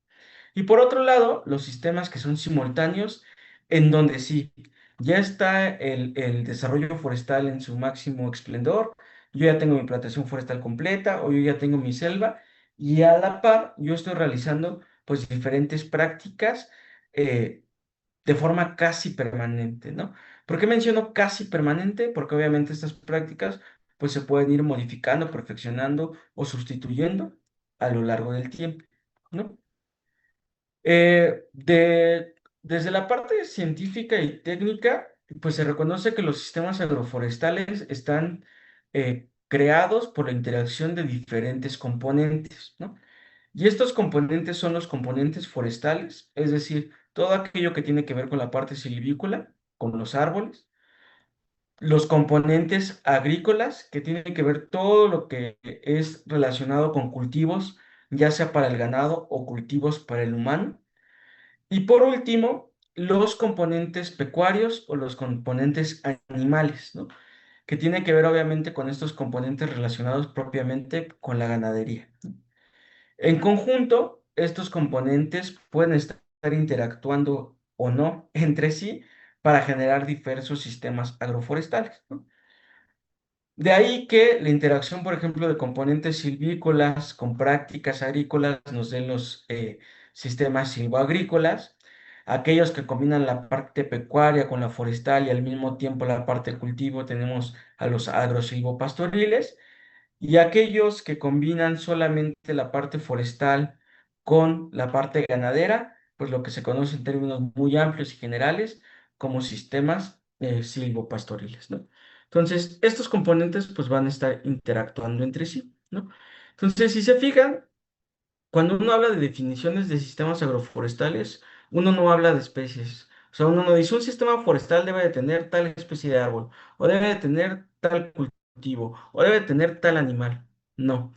Speaker 1: Y por otro lado, los sistemas que son simultáneos, en donde sí, ya está el desarrollo forestal en su máximo esplendor, yo ya tengo mi plantación forestal completa o yo ya tengo mi selva y a la par yo estoy realizando pues diferentes prácticas eh, de forma casi permanente, ¿no? ¿Por qué menciono casi permanente? Porque obviamente estas prácticas pues se pueden ir modificando, perfeccionando o sustituyendo a lo largo del tiempo, ¿no? Desde la parte científica y técnica, pues se reconoce que los sistemas agroforestales están creados por la interacción de diferentes componentes, ¿no? Y estos componentes son los componentes forestales, es decir, todo aquello que tiene que ver con la parte silvícola, con los árboles, los componentes agrícolas, que tienen que ver todo lo que es relacionado con cultivos, ya sea para el ganado o cultivos para el humano. Y por último, los componentes pecuarios o los componentes animales, ¿no? Que tiene que ver obviamente con estos componentes relacionados propiamente con la ganadería. En conjunto, estos componentes pueden estar interactuando o no entre sí para generar diversos sistemas agroforestales, ¿no? De ahí que la interacción, por ejemplo, de componentes silvícolas con prácticas agrícolas nos den los sistemas silvoagrícolas, aquellos que combinan la parte pecuaria con la forestal y al mismo tiempo la parte de cultivo, tenemos a los agrosilvopastoriles, y aquellos que combinan solamente la parte forestal con la parte ganadera, pues lo que se conoce en términos muy amplios y generales como sistemas silvopastoriles, ¿no? Entonces, estos componentes pues van a estar interactuando entre sí, ¿no? Entonces, si se fijan, cuando uno habla de definiciones de sistemas agroforestales, uno no habla de especies. O sea, uno no dice un sistema forestal debe de tener tal especie de árbol, o debe de tener tal cultivo, o debe de tener tal animal. No,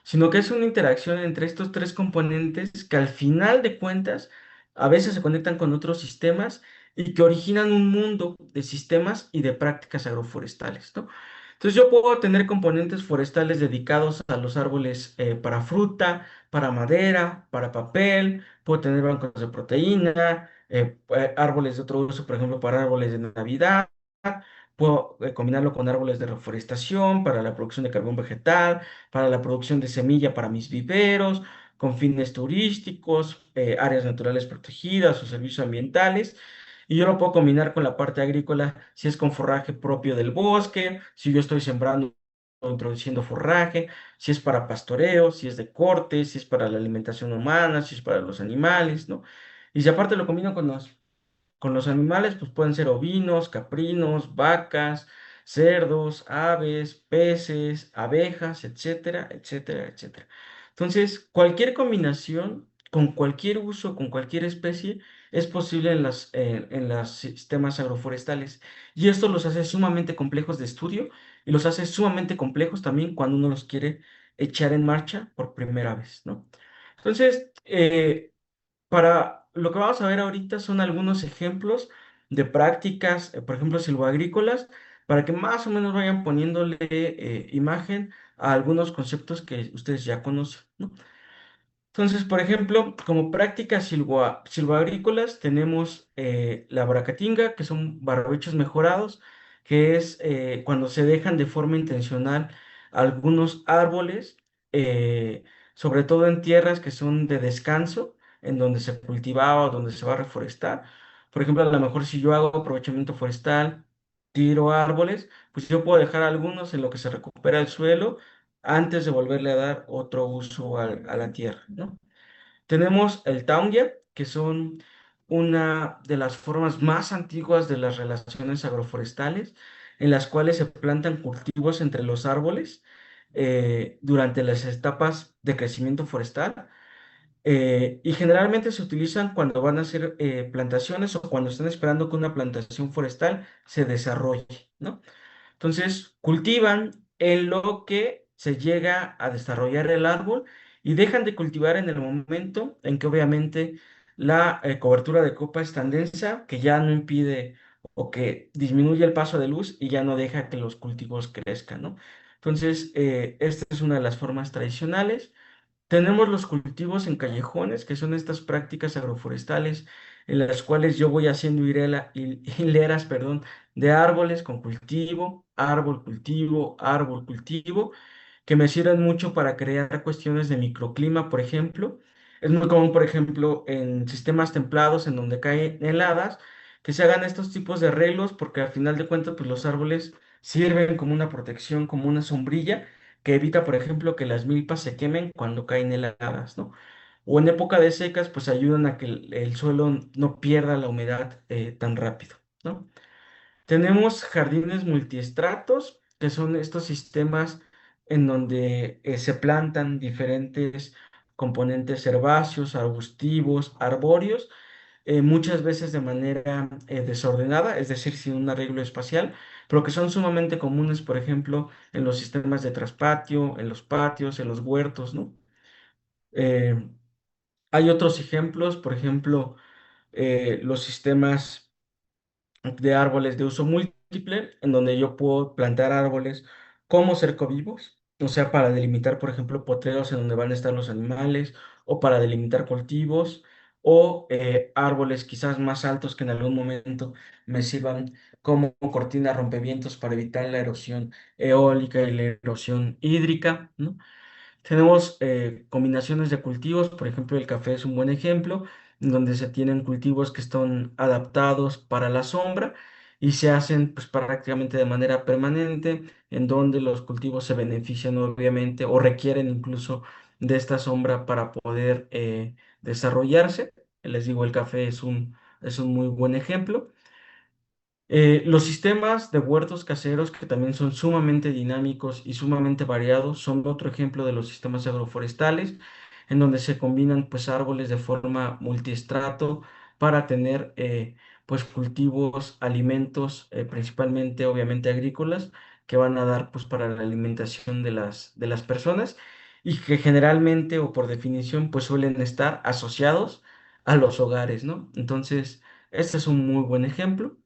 Speaker 1: sino que es una interacción entre estos tres componentes que al final de cuentas a veces se conectan con otros sistemas y que originan un mundo de sistemas y de prácticas agroforestales, ¿no? Entonces yo puedo tener componentes forestales dedicados a los árboles para fruta, para madera, para papel, puedo tener bancos de proteína, árboles de otro uso, por ejemplo, para árboles de Navidad, puedo combinarlo con árboles de reforestación para la producción de carbón vegetal, para la producción de semilla para mis viveros, con fines turísticos, áreas naturales protegidas o servicios ambientales. Y yo lo puedo combinar con la parte agrícola, si es con forraje propio del bosque, si yo estoy sembrando o introduciendo forraje, si es para pastoreo, si es de corte, si es para la alimentación humana, si es para los animales, ¿no? Y si aparte lo combino con los animales, pues pueden ser ovinos, caprinos, vacas, cerdos, aves, peces, abejas, etcétera, etcétera, etcétera. Entonces, cualquier combinación con cualquier uso, con cualquier especie, es posible en los sistemas agroforestales. Y esto los hace sumamente complejos de estudio y los hace sumamente complejos también cuando uno los quiere echar en marcha por primera vez, ¿no? Entonces, para lo que vamos a ver ahorita son algunos ejemplos de prácticas, por ejemplo, silvoagrícolas, para que más o menos vayan poniéndole imagen a algunos conceptos que ustedes ya conocen, ¿no? Entonces, por ejemplo, como prácticas silvoagrícolas tenemos la bracatinga, que son barbechos mejorados, que es cuando se dejan de forma intencional algunos árboles, sobre todo en tierras que son de descanso, en donde se cultivaba o donde se va a reforestar. Por ejemplo, a lo mejor si yo hago aprovechamiento forestal, tiro árboles, pues yo puedo dejar algunos en lo que se recupera el suelo antes de volverle a dar otro uso a la tierra, ¿no? Tenemos el Taungia, que son una de las formas más antiguas de las relaciones agroforestales, en las cuales se plantan cultivos entre los árboles durante las etapas de crecimiento forestal. Y generalmente se utilizan cuando van a hacer plantaciones o cuando están esperando que una plantación forestal se desarrolle, ¿no? Entonces, cultivan en lo que se llega a desarrollar el árbol y dejan de cultivar en el momento en que obviamente la cobertura de copa es tan densa que ya no impide o que disminuye el paso de luz y ya no deja que los cultivos crezcan, ¿no? Entonces, esta es una de las formas tradicionales. Tenemos los cultivos en callejones, que son estas prácticas agroforestales en las cuales yo voy haciendo hileras, perdón, de árboles con cultivo, árbol, cultivo, árbol, cultivo, que me sirven mucho para crear cuestiones de microclima, por ejemplo. Es muy común, por ejemplo, en sistemas templados en donde caen heladas, que se hagan estos tipos de arreglos porque al final de cuentas, pues los árboles sirven como una protección, como una sombrilla que evita, por ejemplo, que las milpas se quemen cuando caen heladas, ¿no? O en época de secas, pues ayudan a que el suelo no pierda la humedad tan rápido, ¿no? Tenemos jardines multiestratos, que son estos sistemas en donde se plantan diferentes componentes herbáceos, arbustivos, arbóreos, muchas veces de manera desordenada, es decir, sin un arreglo espacial, pero que son sumamente comunes, por ejemplo, en los sistemas de traspatio, en los patios, en los huertos, ¿no? Eh, Hay otros ejemplos, por ejemplo, los sistemas de árboles de uso múltiple, en donde yo puedo plantar árboles como cercovivos, o sea, para delimitar, por ejemplo, potreros en donde van a estar los animales, o para delimitar cultivos, o árboles quizás más altos que en algún momento me sirvan como cortina rompevientos para evitar la erosión eólica y la erosión hídrica, ¿no? Tenemos combinaciones de cultivos, por ejemplo, el café es un buen ejemplo, en donde se tienen cultivos que están adaptados para la sombra y se hacen pues prácticamente de manera permanente, en donde los cultivos se benefician obviamente o requieren incluso de esta sombra para poder desarrollarse. Les digo, el café es un muy buen ejemplo. Los sistemas de huertos caseros, que también son sumamente dinámicos y sumamente variados, son otro ejemplo de los sistemas agroforestales, en donde se combinan pues árboles de forma multiestrato para tener pues cultivos, alimentos, principalmente obviamente agrícolas, que van a dar pues para la alimentación de las personas y que generalmente o por definición pues suelen estar asociados a los hogares, ¿no? Entonces, este es un muy buen ejemplo.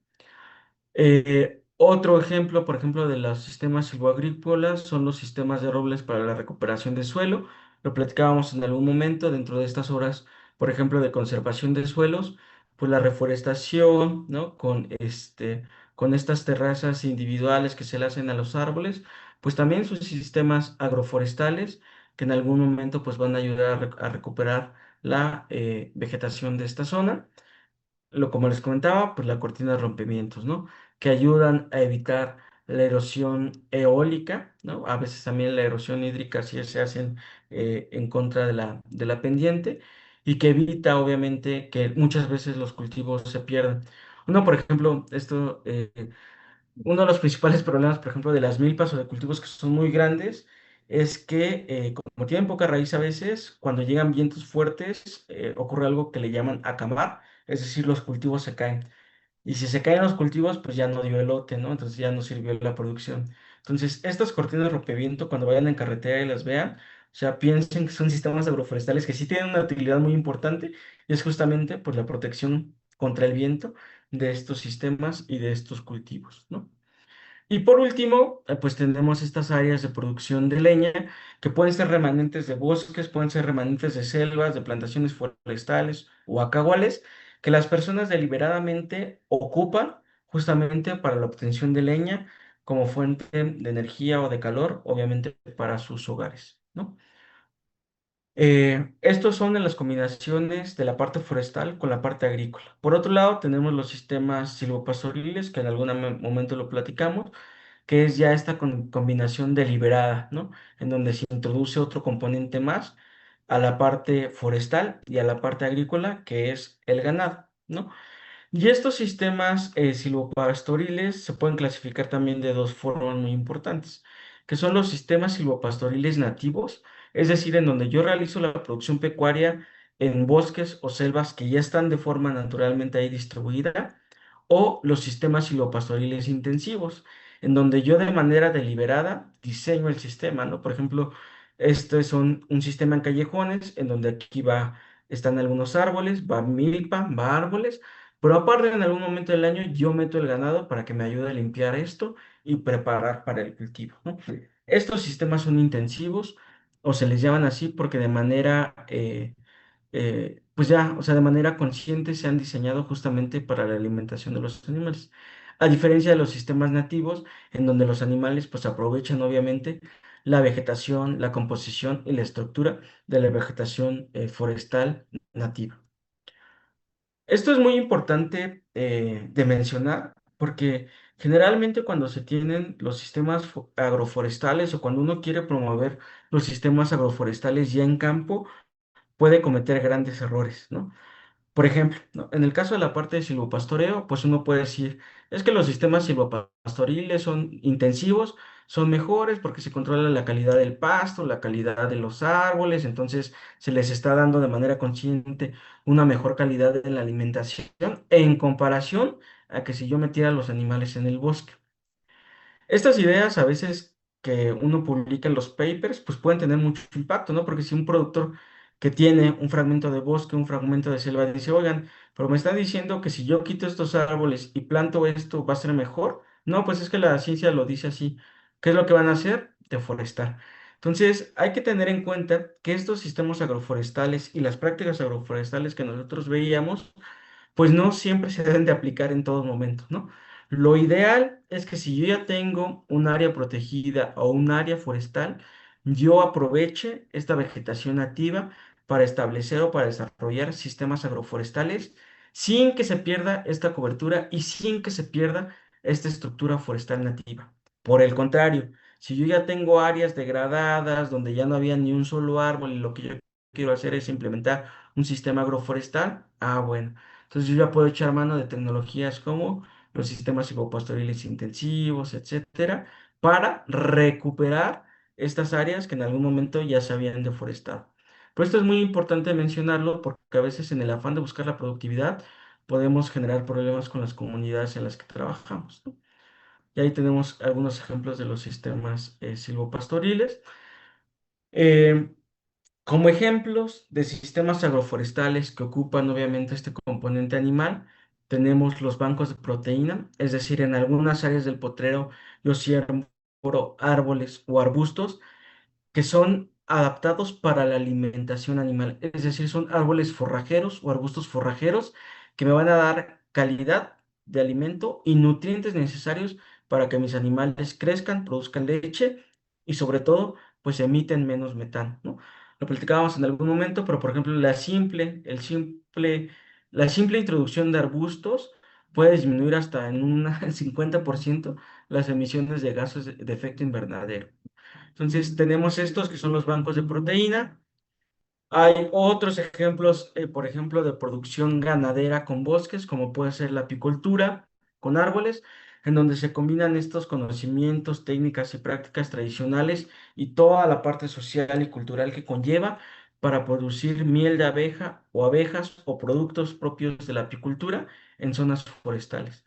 Speaker 1: Otro ejemplo, por ejemplo, de los sistemas silvoagrícolas son los sistemas de robles para la recuperación de suelo. Lo platicábamos en algún momento dentro de estas horas, por ejemplo, de conservación de suelos, pues la reforestación, ¿no? Con estas terrazas individuales que se le hacen a los árboles, pues también son sistemas agroforestales que en algún momento pues van a ayudar a recuperar la vegetación de esta zona como les comentaba, pues la cortina de rompimientos, ¿no? Que ayudan a evitar la erosión eólica, ¿no? A veces también la erosión hídrica si se hacen en contra de de la pendiente y que evita, obviamente, que muchas veces los cultivos se pierdan. Uno, por ejemplo, uno de los principales problemas, por ejemplo, de las milpas o de cultivos que son muy grandes, es que como tienen poca raíz a veces, cuando llegan vientos fuertes, ocurre algo que le llaman acamar, es decir, los cultivos se caen. Y si se caen los cultivos, pues ya no dio el lote, ¿no? Entonces ya no sirvió la producción. Entonces, estas cortinas rompeviento, cuando vayan en carretera y las vean, o sea, piensen que son sistemas agroforestales que sí tienen una utilidad muy importante y es justamente pues la protección contra el viento de estos sistemas y de estos cultivos, ¿no? Y por último, pues tenemos estas áreas de producción de leña que pueden ser remanentes de bosques, pueden ser remanentes de selvas, de plantaciones forestales o acaguales, que las personas deliberadamente ocupan justamente para la obtención de leña como fuente de energía o de calor, obviamente para sus hogares, ¿no? Estos son en las combinaciones de la parte forestal con la parte agrícola. Por otro lado, tenemos los sistemas silvopastoriles, que en algún momento lo platicamos, que es ya esta combinación deliberada, ¿no? En donde se introduce otro componente más a la parte forestal y a la parte agrícola, que es el ganado, ¿no? Y estos sistemas silvopastoriles se pueden clasificar también de dos formas muy importantes, que son los sistemas silvopastoriles nativos, es decir, en donde yo realizo la producción pecuaria en bosques o selvas que ya están de forma naturalmente ahí distribuida, o los sistemas silvopastoriles intensivos, en donde yo de manera deliberada diseño el sistema, ¿no? Por ejemplo, este es un sistema en callejones, en donde aquí están algunos árboles, va milpa, va árboles, pero aparte, en algún momento del año yo meto el ganado para que me ayude a limpiar esto y preparar para el cultivo, ¿no? Estos sistemas son intensivos o se les llaman así porque de manera, pues ya, o sea, de manera consciente se han diseñado justamente para la alimentación de los animales. A diferencia de los sistemas nativos, en donde los animales pues aprovechan obviamente la vegetación, la composición y la estructura de la vegetación forestal nativa. Esto es muy importante de mencionar porque generalmente cuando se tienen los sistemas agroforestales o cuando uno quiere promover los sistemas agroforestales ya en campo, puede cometer grandes errores, ¿no? Por ejemplo, ¿no? En el caso de la parte de silvopastoreo, pues uno puede decir, es que los sistemas silvopastoriles son intensivos, son mejores porque se controla la calidad del pasto, la calidad de los árboles, entonces se les está dando de manera consciente una mejor calidad de la alimentación en comparación a que si yo metiera los animales en el bosque. Estas ideas a veces que uno publica en los papers, pues pueden tener mucho impacto, ¿no? Porque si un productor que tiene un fragmento de bosque, un fragmento de selva, dice, oigan, pero me están diciendo que si yo quito estos árboles y planto esto, va a ser mejor. No, pues es que la ciencia lo dice así. ¿Qué es lo que van a hacer? Deforestar. Entonces, hay que tener en cuenta que estos sistemas agroforestales y las prácticas agroforestales que nosotros veíamos, pues no siempre se deben de aplicar en todo momento, ¿no? Lo ideal es que si yo ya tengo un área protegida o un área forestal, yo aproveche esta vegetación nativa para establecer o para desarrollar sistemas agroforestales sin que se pierda esta cobertura y sin que se pierda esta estructura forestal nativa. Por el contrario, si yo ya tengo áreas degradadas donde ya no había ni un solo árbol y lo que yo quiero hacer es implementar un sistema agroforestal, bueno. Entonces yo ya puedo echar mano de tecnologías como los sistemas silvopastoriles intensivos, etcétera, para recuperar estas áreas que en algún momento ya se habían deforestado. Pero esto es muy importante mencionarlo porque a veces en el afán de buscar la productividad podemos generar problemas con las comunidades en las que trabajamos, ¿no? Y ahí tenemos algunos ejemplos de los sistemas silvopastoriles. Eh, como ejemplos de sistemas agroforestales que ocupan obviamente este componente animal, tenemos los bancos de proteína, es decir, en algunas áreas del potrero yo siembro árboles o arbustos que son adaptados para la alimentación animal, es decir, son árboles forrajeros o arbustos forrajeros que me van a dar calidad de alimento y nutrientes necesarios para que mis animales crezcan, produzcan leche y sobre todo, pues emiten menos metano, ¿no? Lo platicábamos en algún momento, pero por ejemplo, la simple introducción de arbustos puede disminuir hasta en un 50% las emisiones de gases de efecto invernadero. Entonces, tenemos estos que son los bancos de proteína. Hay otros ejemplos, por ejemplo, de producción ganadera con bosques, como puede ser la apicultura con árboles, en donde se combinan estos conocimientos, técnicas y prácticas tradicionales y toda la parte social y cultural que conlleva para producir miel de abeja o abejas o productos propios de la apicultura en zonas forestales.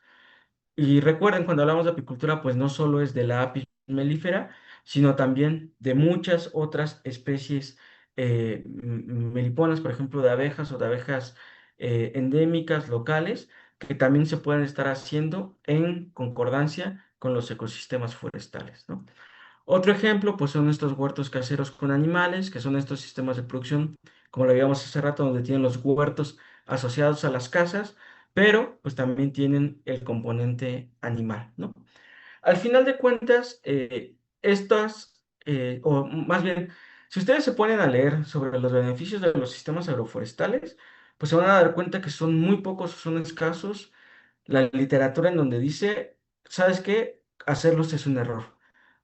Speaker 1: Y recuerden, cuando hablamos de apicultura, pues no solo es de la apis melífera, sino también de muchas otras especies meliponas, por ejemplo, de abejas o de abejas endémicas locales, que también se pueden estar haciendo en concordancia con los ecosistemas forestales, ¿no? Otro ejemplo, pues son estos huertos caseros con animales, que son estos sistemas de producción, como lo habíamos hace rato, donde tienen los huertos asociados a las casas, pero pues también tienen el componente animal, ¿no? Al final de cuentas, o más bien, si ustedes se ponen a leer sobre los beneficios de los sistemas agroforestales, pues se van a dar cuenta que son muy pocos, son escasos la literatura en donde dice, ¿sabes qué? Hacerlos es un error.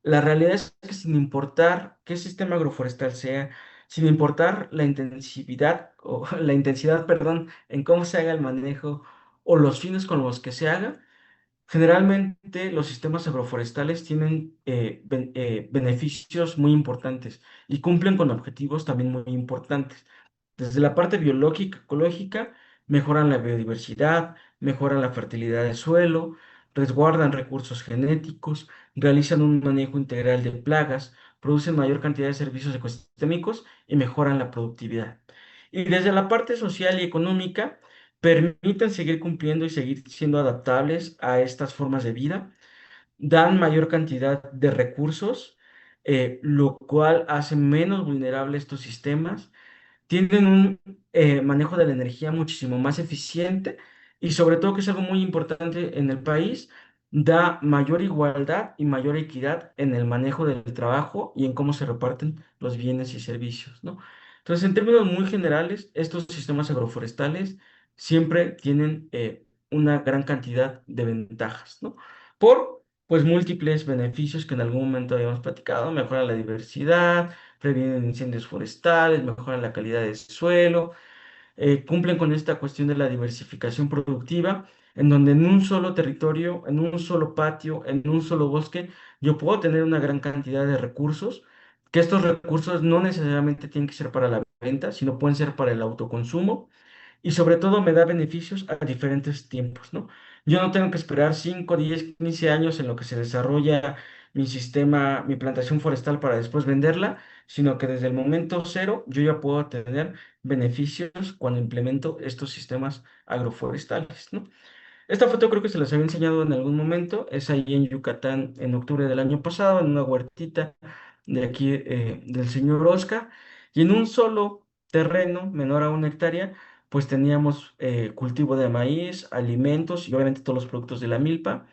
Speaker 1: La realidad es que sin importar qué sistema agroforestal sea, sin importar la intensividad o la intensidad, perdón, en cómo se haga el manejo o los fines con los que se haga, generalmente los sistemas agroforestales tienen beneficios muy importantes y cumplen con objetivos también muy importantes. Desde la parte biológica, ecológica, mejoran la biodiversidad, mejoran la fertilidad del suelo, resguardan recursos genéticos, realizan un manejo integral de plagas, producen mayor cantidad de servicios ecosistémicos y mejoran la productividad. Y desde la parte social y económica, permiten seguir cumpliendo y seguir siendo adaptables a estas formas de vida, dan mayor cantidad de recursos, lo cual hace menos vulnerables estos sistemas, tienen un manejo de la energía muchísimo más eficiente y sobre todo, que es algo muy importante en el país, da mayor igualdad y mayor equidad en el manejo del trabajo y en cómo se reparten los bienes y servicios, ¿no? Entonces, en términos muy generales, estos sistemas agroforestales siempre tienen una gran cantidad de ventajas, ¿no? Por, pues, múltiples beneficios que en algún momento habíamos platicado: mejora la diversidad, previenen incendios forestales, mejoran la calidad del suelo, cumplen con esta cuestión de la diversificación productiva, en donde en un solo territorio, en un solo patio, en un solo bosque, yo puedo tener una gran cantidad de recursos, que estos recursos no necesariamente tienen que ser para la venta, sino pueden ser para el autoconsumo y sobre todo me da beneficios a diferentes tiempos, ¿no? Yo no tengo que esperar 5, 10, 15 años en lo que se desarrolla mi sistema, mi plantación forestal para después venderla, sino que desde el momento cero yo ya puedo tener beneficios cuando implemento estos sistemas agroforestales, ¿no? Esta foto creo que se las había enseñado en algún momento. Es ahí en Yucatán en octubre del año pasado, en una huertita de aquí del señor Oscar. Y en un solo terreno, menor a 1 hectárea, pues teníamos cultivo de maíz, alimentos y obviamente todos los productos de la milpa,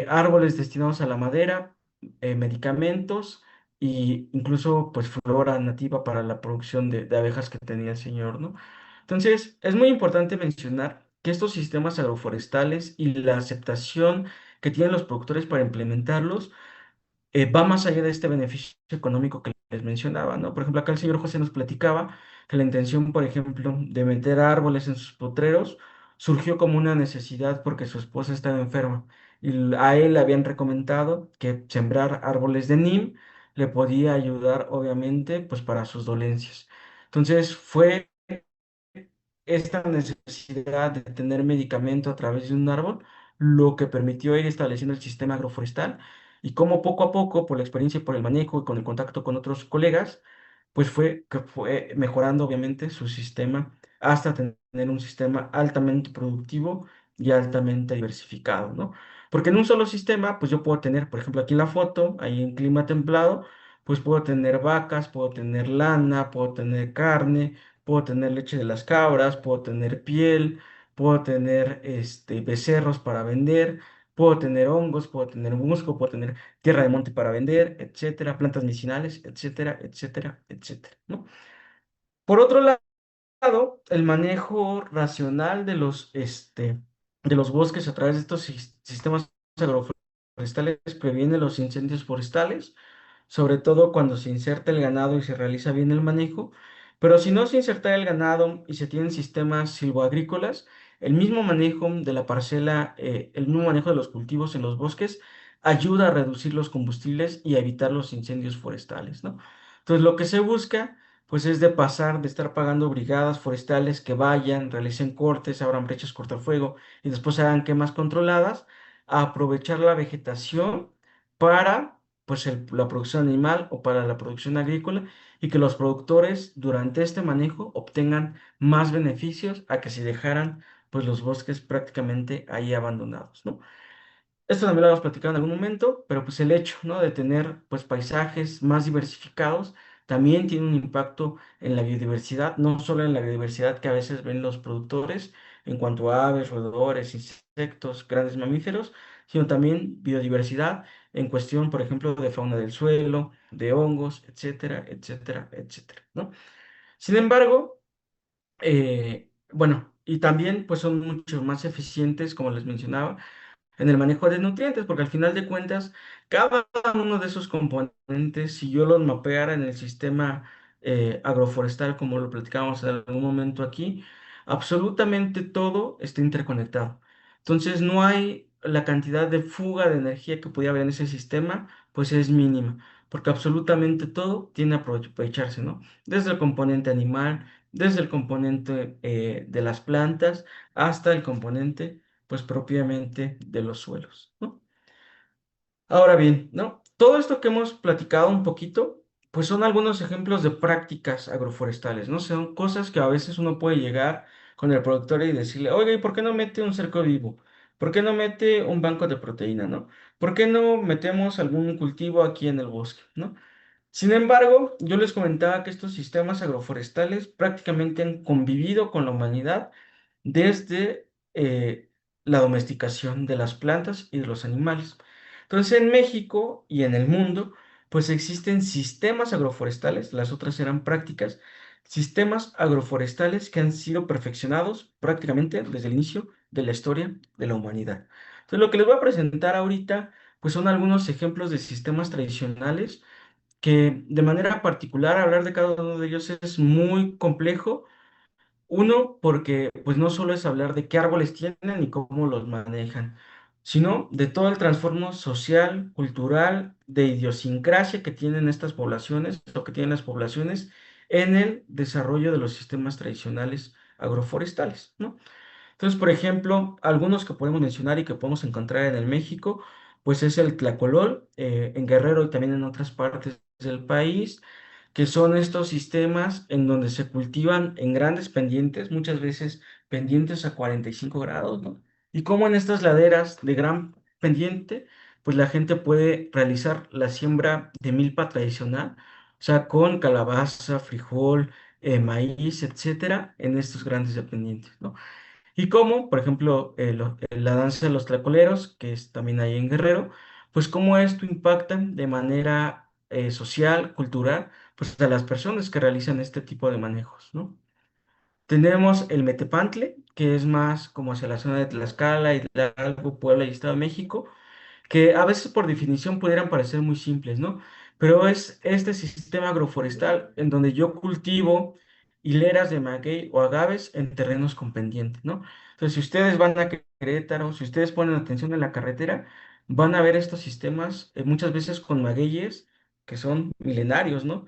Speaker 1: árboles destinados a la madera, medicamentos e incluso pues flora nativa para la producción de abejas que tenía el señor, ¿no? Entonces, es muy importante mencionar que estos sistemas agroforestales y la aceptación que tienen los productores para implementarlos va más allá de este beneficio económico que les mencionaba, ¿no? Por ejemplo, acá el señor José nos platicaba que la intención, por ejemplo, de meter árboles en sus potreros surgió como una necesidad porque su esposa estaba enferma y a él le habían recomendado que sembrar árboles de Nim le podía ayudar, obviamente, pues para sus dolencias. Entonces, fue esta necesidad de tener medicamento a través de un árbol, lo que permitió ir estableciendo el sistema agroforestal y cómo poco a poco, por la experiencia y por el manejo y con el contacto con otros colegas, pues fue que fue mejorando obviamente su sistema hasta tener un sistema altamente productivo y altamente diversificado, ¿no? Porque en un solo sistema, pues yo puedo tener, por ejemplo, aquí en la foto, ahí en clima templado, pues puedo tener vacas, puedo tener lana, puedo tener carne, puedo tener leche de las cabras, puedo tener piel, puedo tener becerros para vender, puedo tener hongos, puedo tener musgo, puedo tener tierra de monte para vender, etcétera, plantas medicinales, etcétera, etcétera, etcétera, ¿no? Por otro lado, el manejo racional de los bosques a través de estos sistemas agroforestales previene los incendios forestales, sobre todo cuando se inserta el ganado y se realiza bien el manejo. Pero si no se inserta el ganado y se tienen sistemas silvoagrícolas, el mismo manejo de la parcela, el mismo manejo de los cultivos en los bosques ayuda a reducir los combustibles y a evitar los incendios forestales, ¿no? Entonces, lo que se busca pues es de pasar de estar pagando brigadas forestales que vayan, realicen cortes, abran brechas cortafuego y después hagan quemas controladas, a aprovechar la vegetación para pues la producción animal o para la producción agrícola y que los productores durante este manejo obtengan más beneficios a que si dejaran pues los bosques prácticamente ahí abandonados, ¿no? Esto también lo hemos platicado en algún momento, pero pues el hecho, ¿no? de tener pues paisajes más diversificados también tiene un impacto en la biodiversidad, no solo en la biodiversidad que a veces ven los productores en cuanto a aves, roedores, insectos, grandes mamíferos, sino también biodiversidad en cuestión, por ejemplo, de fauna del suelo, de hongos, etcétera, etcétera, etcétera, ¿no? Sin embargo, bueno, y también pues son mucho más eficientes, como les mencionaba, en el manejo de nutrientes, porque al final de cuentas, cada uno de esos componentes, si yo los mapeara en el sistema agroforestal, como lo platicábamos en algún momento aquí, absolutamente todo está interconectado. Entonces, no hay la cantidad de fuga de energía que pudiera haber en ese sistema, pues es mínima, porque absolutamente todo tiene a aprovecharse, ¿no? Desde el componente animal, desde el componente de las plantas, hasta el componente pues propiamente de los suelos, ¿no? Ahora bien, ¿no? Todo esto que hemos platicado un poquito, pues son algunos ejemplos de prácticas agroforestales, ¿no? Son cosas que a veces uno puede llegar con el productor y decirle, oiga, ¿y por qué no mete un cerco vivo? ¿Por qué no mete un banco de proteína, ¿no? ¿Por qué no metemos algún cultivo aquí en el bosque, ¿no? Sin embargo, yo les comentaba que estos sistemas agroforestales prácticamente han convivido con la humanidad desde la domesticación de las plantas y de los animales. Entonces, en México y en el mundo, pues existen sistemas agroforestales, las otras eran prácticas, sistemas agroforestales que han sido perfeccionados prácticamente desde el inicio de la historia de la humanidad. Entonces, lo que les voy a presentar ahorita, pues son algunos ejemplos de sistemas tradicionales que de manera particular hablar de cada uno de ellos es muy complejo. Uno, porque pues no solo es hablar de qué árboles tienen y cómo los manejan, sino de todo el trastorno social, cultural, de idiosincrasia que tienen estas poblaciones o que tienen las poblaciones en el desarrollo de los sistemas tradicionales agroforestales, ¿no? Entonces, por ejemplo, algunos que podemos mencionar y que podemos encontrar en el México, pues es el tlacolol, en Guerrero y también en otras partes del país, que son estos sistemas en donde se cultivan en grandes pendientes, muchas veces pendientes a 45 grados, ¿no? Y como en estas laderas de gran pendiente, pues la gente puede realizar la siembra de milpa tradicional, o sea, con calabaza, frijol, maíz, etcétera, en estos grandes pendientes, ¿no? Y cómo, por ejemplo, la danza de los tlacoleros, que es también ahí en Guerrero, pues cómo esto impacta de manera social, cultural, pues a las personas que realizan este tipo de manejos, ¿no? Tenemos el Metepantle, que es más como hacia la zona de Tlaxcala, Hidalgo, Puebla y Estado de México, que a veces por definición pudieran parecer muy simples, ¿no? Pero es este sistema agroforestal en donde yo cultivo hileras de maguey o agaves en terrenos con pendiente, ¿no? Entonces, si ustedes van a Querétaro, si ustedes ponen atención en la carretera, van a ver estos sistemas muchas veces con magueyes que son milenarios, ¿no?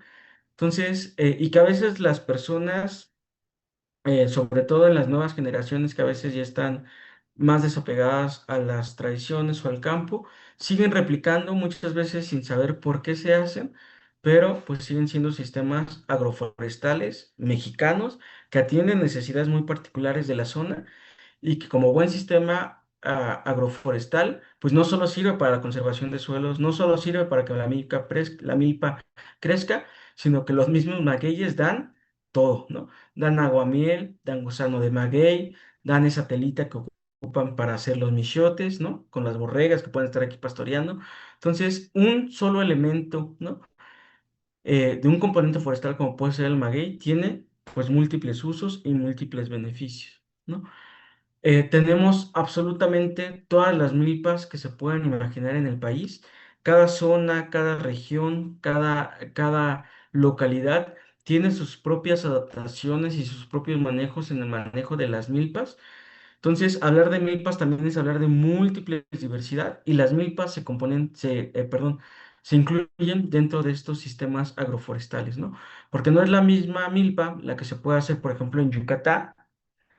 Speaker 1: Entonces, y que a veces las personas sobre todo en las nuevas generaciones que a veces ya están más desapegadas a las tradiciones o al campo, siguen replicando muchas veces sin saber por qué se hacen, pero pues siguen siendo sistemas agroforestales mexicanos que atienden necesidades muy particulares de la zona y que como buen sistema agroforestal, pues no solo sirve para la conservación de suelos, no solo sirve para que la milpa crezca, sino que los mismos magueyes dan todo, ¿no? Dan aguamiel, dan gusano de maguey, dan esa telita que ocupan para hacer los michotes, ¿no? Con las borregas que pueden estar aquí pastoreando. Entonces, un solo elemento, ¿no? De un componente forestal como puede ser el maguey, tiene pues múltiples usos y múltiples beneficios, ¿no? Tenemos absolutamente todas las milpas que se puedan imaginar en el país. Cada zona, cada región, cada localidad tiene sus propias adaptaciones y sus propios manejos en el manejo de las milpas. Entonces, hablar de milpas también es hablar de múltiples diversidad y las milpas se componen, perdón, se incluyen dentro de estos sistemas agroforestales, ¿no? Porque no es la misma milpa la que se puede hacer, por ejemplo, en Yucatán,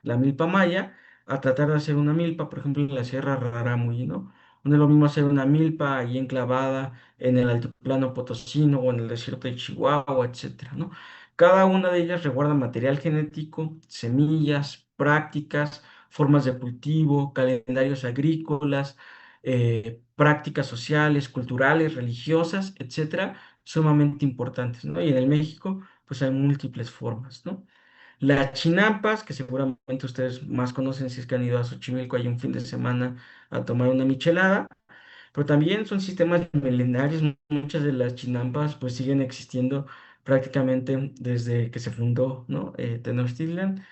Speaker 1: la milpa maya, a tratar de hacer una milpa, por ejemplo, en la Sierra Rarámuri, ¿no? No es lo mismo hacer una milpa ahí enclavada en el altiplano potosino o en el desierto de Chihuahua, etcétera, ¿no? Cada una de ellas resguarda material genético, semillas, prácticas, formas de cultivo, calendarios agrícolas, prácticas sociales, culturales, religiosas, etcétera, sumamente importantes, ¿no? Y en el México, pues hay múltiples formas, ¿no? Las chinampas, que seguramente ustedes más conocen si es que han ido a Xochimilco hay un fin de semana a tomar una michelada, pero también son sistemas milenarios. Muchas de las chinampas pues siguen existiendo prácticamente desde que se fundó, ¿no? Tenochtitlan.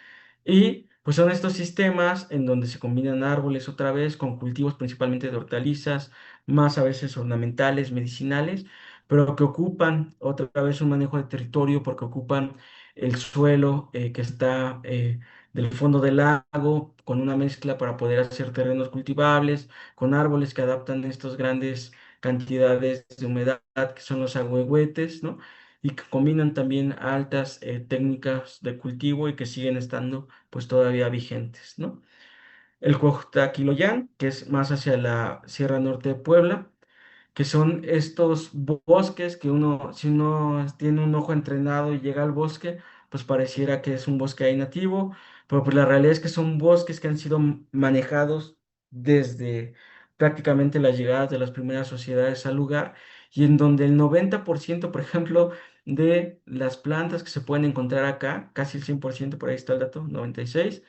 Speaker 1: Y pues son estos sistemas en donde se combinan árboles otra vez con cultivos principalmente de hortalizas, más a veces ornamentales, medicinales, pero que ocupan otra vez un manejo de territorio porque ocupan el suelo que está del fondo del lago con una mezcla para poder hacer terrenos cultivables, con árboles que adaptan estas grandes cantidades de humedad que son los ahuehuetes, ¿no? Y que combinan también altas técnicas de cultivo y que siguen estando pues todavía vigentes, ¿no? El Cuautitlán, que es más hacia la Sierra Norte de Puebla, que son estos bosques que uno, si uno tiene un ojo entrenado y llega al bosque, pues pareciera que es un bosque ahí nativo, pero pues la realidad es que son bosques que han sido manejados desde prácticamente las llegadas de las primeras sociedades al lugar y en donde el 90%, por ejemplo, de las plantas que se pueden encontrar acá, casi el 100%, por ahí está el dato, 96,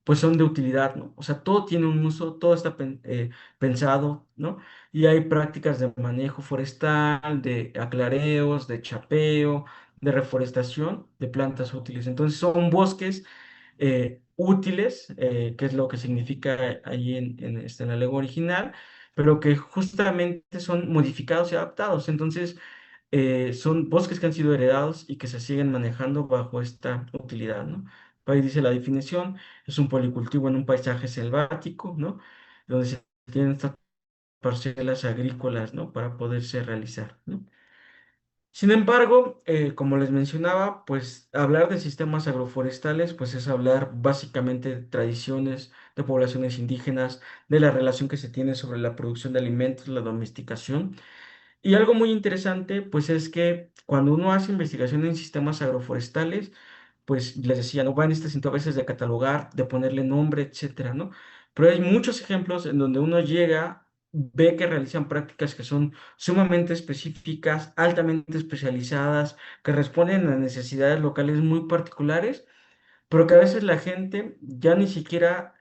Speaker 1: pues son de utilidad, ¿no? O sea, todo tiene un uso, todo está pensado, ¿no? Y hay prácticas de manejo forestal, de aclareos, de chapeo, de reforestación de plantas útiles. Entonces son bosques útiles, que es lo que significa ahí en la lengua original, pero que justamente son modificados y adaptados. Entonces son bosques que han sido heredados y que se siguen manejando bajo esta utilidad, ¿no? Ahí dice la definición, es un policultivo en un paisaje selvático, ¿no? Donde se tienen estas parcelas agrícolas, ¿no? Para poderse realizar, ¿no? Sin embargo, como les mencionaba, pues hablar de sistemas agroforestales, pues es hablar básicamente de tradiciones de poblaciones indígenas, de la relación que se tiene sobre la producción de alimentos, la domesticación. Y algo muy interesante, pues es que cuando uno hace investigación en sistemas agroforestales, pues les decía, no van este sentido a veces de catalogar, de ponerle nombre, etcétera, ¿no? Pero hay muchos ejemplos en donde uno llega, ve que realizan prácticas que son sumamente específicas, altamente especializadas, que responden a necesidades locales muy particulares pero que a veces la gente ya ni siquiera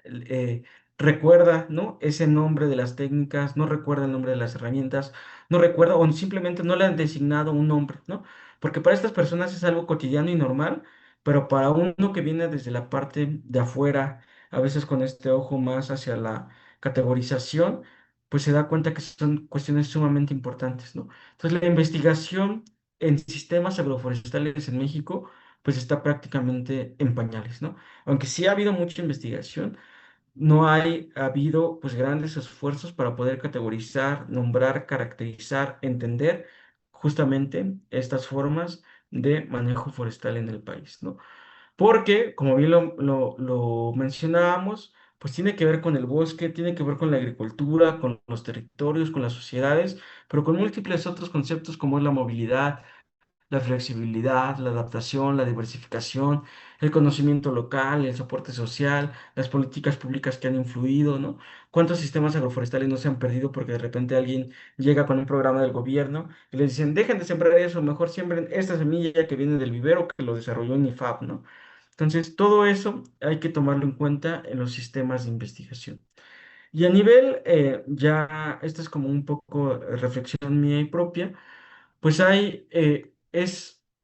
Speaker 1: recuerda, ¿no? Ese nombre de las técnicas, no recuerda el nombre de las herramientas, no recuerda o simplemente no le han designado un nombre, ¿no? Porque para estas personas es algo cotidiano y normal, pero para uno que viene desde la parte de afuera, a veces con este ojo más hacia la categorización, pues se da cuenta que son cuestiones sumamente importantes, ¿no? Entonces la investigación en sistemas agroforestales en México pues está prácticamente en pañales, ¿no? Aunque sí ha habido mucha investigación, no ha habido pues grandes esfuerzos para poder categorizar, nombrar, caracterizar, entender justamente estas formas de manejo forestal en el país, ¿no? Porque, como bien lo mencionábamos, pues tiene que ver con el bosque, tiene que ver con la agricultura, con los territorios, con las sociedades, pero con múltiples otros conceptos como es la movilidad, la flexibilidad, la adaptación, la diversificación, el conocimiento local, el soporte social, las políticas públicas que han influido, ¿no? ¿Cuántos sistemas agroforestales no se han perdido porque de repente alguien llega con un programa del gobierno y le dicen, dejen de sembrar eso, mejor siembren esta semilla que viene del vivero que lo desarrolló en IFAP, ¿no? Entonces, todo eso hay que tomarlo en cuenta en los sistemas de investigación. Y a nivel, ya, esta es como un poco reflexión mía y propia, pues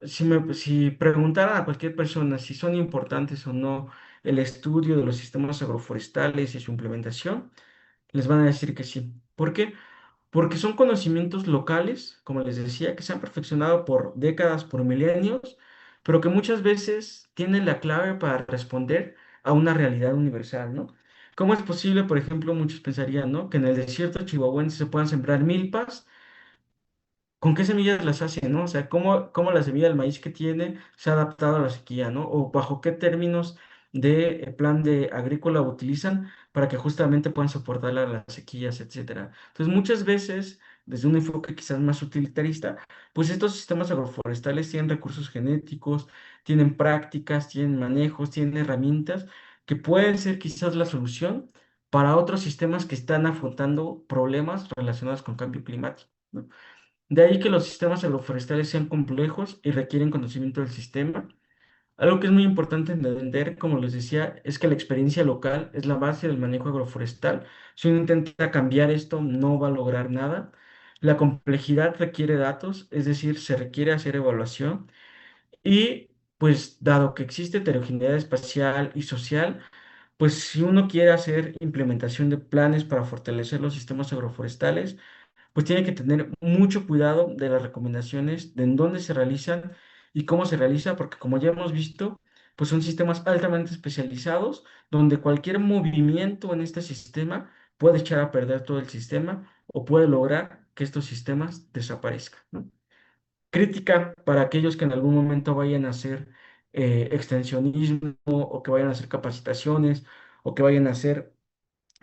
Speaker 1: si preguntaran a cualquier persona si son importantes o no el estudio de los sistemas agroforestales y su implementación, les van a decir que sí. ¿Por qué? Porque son conocimientos locales, como les decía, que se han perfeccionado por décadas, por milenios, pero que muchas veces tienen la clave para responder a una realidad universal, ¿no? ¿Cómo es posible, por ejemplo, muchos pensarían, ¿no? Que en el desierto chihuahuense se puedan sembrar milpas ¿con qué semillas las hace, no? O sea, ¿cómo la semilla del maíz que tiene se ha adaptado a la sequía, ¿no? O bajo qué términos de plan de agrícola utilizan para que justamente puedan soportar las sequías, etcétera. Entonces, muchas veces, desde un enfoque quizás más utilitarista, pues estos sistemas agroforestales tienen recursos genéticos, tienen prácticas, tienen manejos, tienen herramientas que pueden ser quizás la solución para otros sistemas que están afrontando problemas relacionados con cambio climático, ¿no? De ahí que los sistemas agroforestales sean complejos y requieren conocimiento del sistema. Algo que es muy importante entender, como les decía, es que la experiencia local es la base del manejo agroforestal. Si uno intenta cambiar esto, no va a lograr nada. La complejidad requiere datos, es decir, se requiere hacer evaluación y pues dado que existe heterogeneidad espacial y social, pues si uno quiere hacer implementación de planes para fortalecer los sistemas agroforestales, pues tiene que tener mucho cuidado de las recomendaciones, de en dónde se realizan y cómo se realiza, porque como ya hemos visto, pues son sistemas altamente especializados, donde cualquier movimiento en este sistema puede echar a perder todo el sistema o puede lograr que estos sistemas desaparezcan, ¿no? Crítica para aquellos que en algún momento vayan a hacer extensionismo o que vayan a hacer capacitaciones o que vayan a ser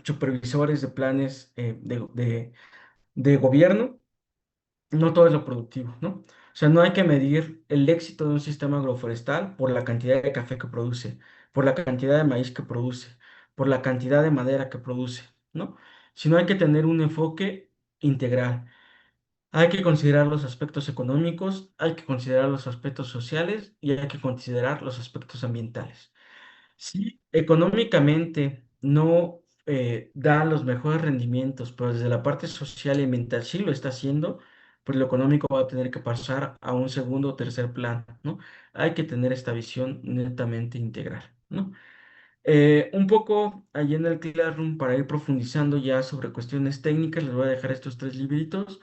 Speaker 1: supervisores de planes de gobierno. No todo es lo productivo, ¿no? O sea, no hay que medir el éxito de un sistema agroforestal por la cantidad de café que produce, por la cantidad de maíz que produce, por la cantidad de madera que produce, ¿no? Sino hay que tener un enfoque integral. Hay que considerar los aspectos económicos, hay que considerar los aspectos sociales y hay que considerar los aspectos ambientales. Si económicamente no da los mejores rendimientos, pero desde la parte social y ambiental sí lo está haciendo, pues lo económico va a tener que pasar a un segundo o tercer plano, ¿no? Hay que tener esta visión netamente integral, ¿no? Un poco allí en el Classroom, para ir profundizando ya sobre cuestiones técnicas, les voy a dejar estos tres libritos.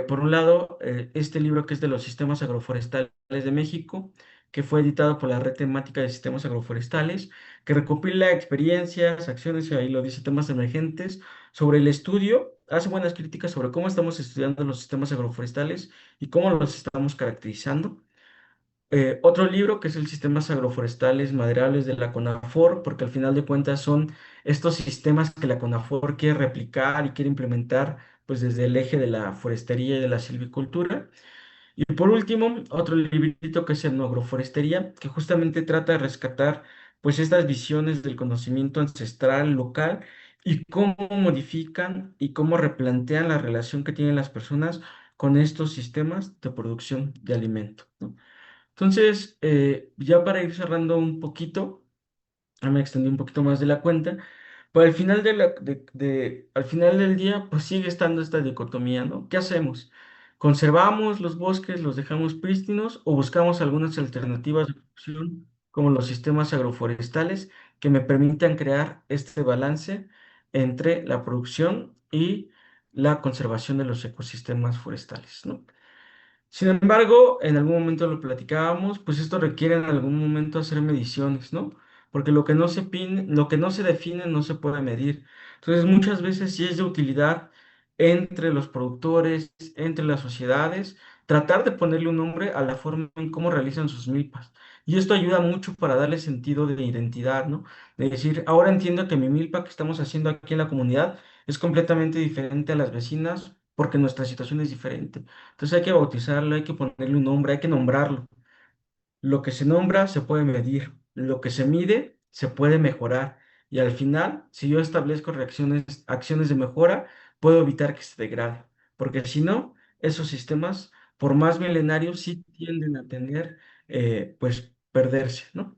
Speaker 1: Por un lado, este libro que es de los sistemas agroforestales de México, que fue editado por la Red Temática de Sistemas Agroforestales, que recopila experiencias, acciones, y ahí lo dice, temas emergentes sobre el estudio, hace buenas críticas sobre cómo estamos estudiando los sistemas agroforestales y cómo los estamos caracterizando. Otro libro que es el Sistemas Agroforestales Maderables de la CONAFOR, porque al final de cuentas son estos sistemas que la CONAFOR quiere replicar y quiere implementar pues desde el eje de la forestería y de la silvicultura. Y por último, otro librito que es el Agroforestería, que justamente trata de rescatar pues estas visiones del conocimiento ancestral local y cómo modifican y cómo replantean la relación que tienen las personas con estos sistemas de producción de alimento, ¿no? Entonces, ya para ir cerrando un poquito, ya me extendí un poquito más de la cuenta, pero al final al final del día, pues sigue estando esta dicotomía, ¿no? ¿Qué hacemos? ¿Conservamos los bosques, los dejamos prístinos o buscamos algunas alternativas de producción, como los sistemas agroforestales, que me permitan crear este balance entre la producción y la conservación de los ecosistemas forestales, ¿no? Sin embargo, en algún momento lo platicábamos, pues esto requiere en algún momento hacer mediciones, ¿no? Porque lo que no se define no se puede medir. Entonces, muchas veces sí es de utilidad entre los productores, entre las sociedades, tratar de ponerle un nombre a la forma en cómo realizan sus milpas. Y esto ayuda mucho para darle sentido de identidad, ¿no? De decir, ahora entiendo que mi milpa que estamos haciendo aquí en la comunidad es completamente diferente a las vecinas porque nuestra situación es diferente. Entonces hay que bautizarlo, hay que ponerle un nombre, hay que nombrarlo. Lo que se nombra se puede medir, lo que se mide se puede mejorar. Y al final, si yo establezco acciones de mejora, puedo evitar que se degrade. Porque si no, esos sistemas, por más milenarios, sí tienden a tener, pues, perderse, ¿no?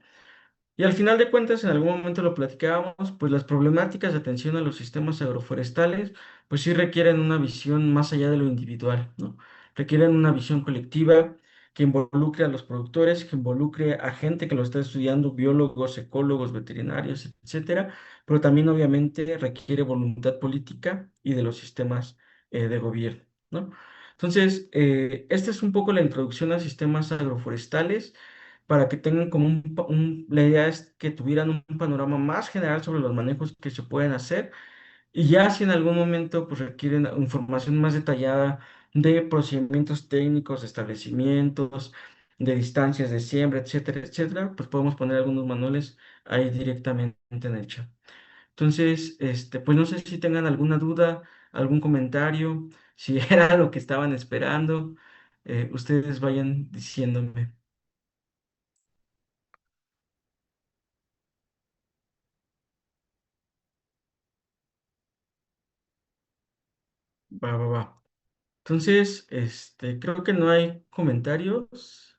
Speaker 1: Y al final de cuentas, en algún momento lo platicábamos, pues las problemáticas de atención a los sistemas agroforestales, pues sí requieren una visión más allá de lo individual, ¿no? Requieren una visión colectiva que involucre a los productores, que involucre a gente que lo está estudiando, biólogos, ecólogos, veterinarios, etcétera, pero también obviamente requiere voluntad política y de los sistemas de gobierno, ¿no? Entonces, esta es un poco la introducción a sistemas agroforestales para que tengan como la idea es que tuvieran un panorama más general sobre los manejos que se pueden hacer y ya si en algún momento pues requieren información más detallada de procedimientos técnicos, de establecimientos, de distancias de siembra, etcétera, etcétera, pues podemos poner algunos manuales ahí directamente en el chat. Entonces, pues no sé si tengan alguna duda, algún comentario, si era lo que estaban esperando, ustedes vayan diciéndome. Va, va, va. Entonces, creo que no hay comentarios.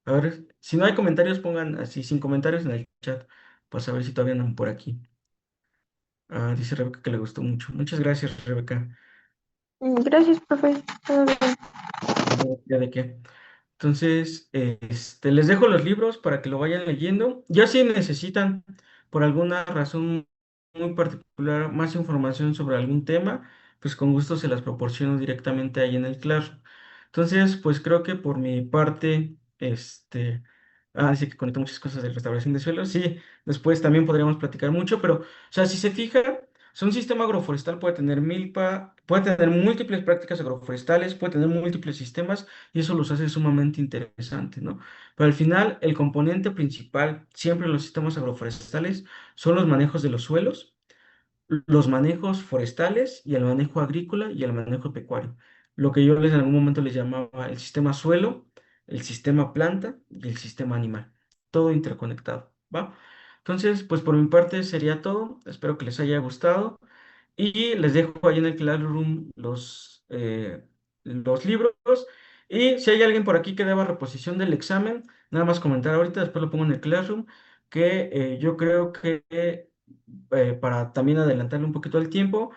Speaker 1: A ver, si no hay comentarios, pongan así sin comentarios en el chat para saber si todavía andan por aquí. Ah, dice Rebeca que le gustó mucho. Muchas gracias, Rebeca.
Speaker 2: Gracias, profe. Todo bien.
Speaker 1: No, ya de qué. Entonces, les dejo los libros para que lo vayan leyendo. Ya si necesitan, por alguna razón muy particular, más información sobre algún tema, pues con gusto se las proporciono directamente ahí en el Classroom. Entonces, pues creo que por mi parte, sí que conecto muchas cosas de restauración de suelos. Sí, después también podríamos platicar mucho, pero, o sea, si se fija, o sea, un sistema agroforestal puede tener milpa, puede tener múltiples prácticas agroforestales, puede tener múltiples sistemas y eso los hace sumamente interesantes, ¿no? Pero al final, el componente principal siempre en los sistemas agroforestales son los manejos de los suelos, los manejos forestales y el manejo agrícola y el manejo pecuario. Lo que yo en algún momento les llamaba el sistema suelo, el sistema planta y el sistema animal. Todo interconectado, ¿va? Entonces, pues por mi parte sería todo. Espero que les haya gustado. Y les dejo ahí en el Classroom los libros. Y si hay alguien por aquí que deba reposición del examen, nada más comentar ahorita, después lo pongo en el Classroom, que yo creo que para también adelantarle un poquito al tiempo,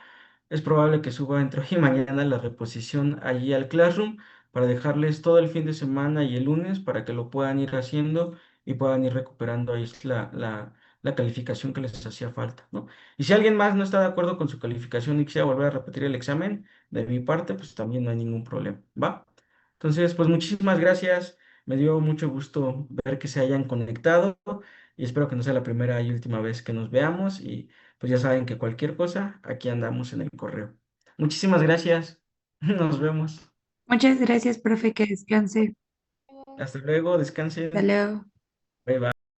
Speaker 1: es probable que suba entre hoy y mañana la reposición allí al Classroom para dejarles todo el fin de semana y el lunes para que lo puedan ir haciendo y puedan ir recuperando ahí la calificación que les hacía falta, ¿no? Y si alguien más no está de acuerdo con su calificación y quisiera volver a repetir el examen, de mi parte, pues también no hay ningún problema, ¿va? Entonces, pues muchísimas gracias. Me dio mucho gusto ver que se hayan conectado y espero que no sea la primera y última vez que nos veamos y pues ya saben que cualquier cosa, aquí andamos en el correo. Muchísimas gracias. Nos vemos.
Speaker 3: Muchas gracias, profe, que descanse.
Speaker 1: Hasta luego,
Speaker 3: Hasta
Speaker 1: descansen.
Speaker 3: luego.
Speaker 1: Bye bye.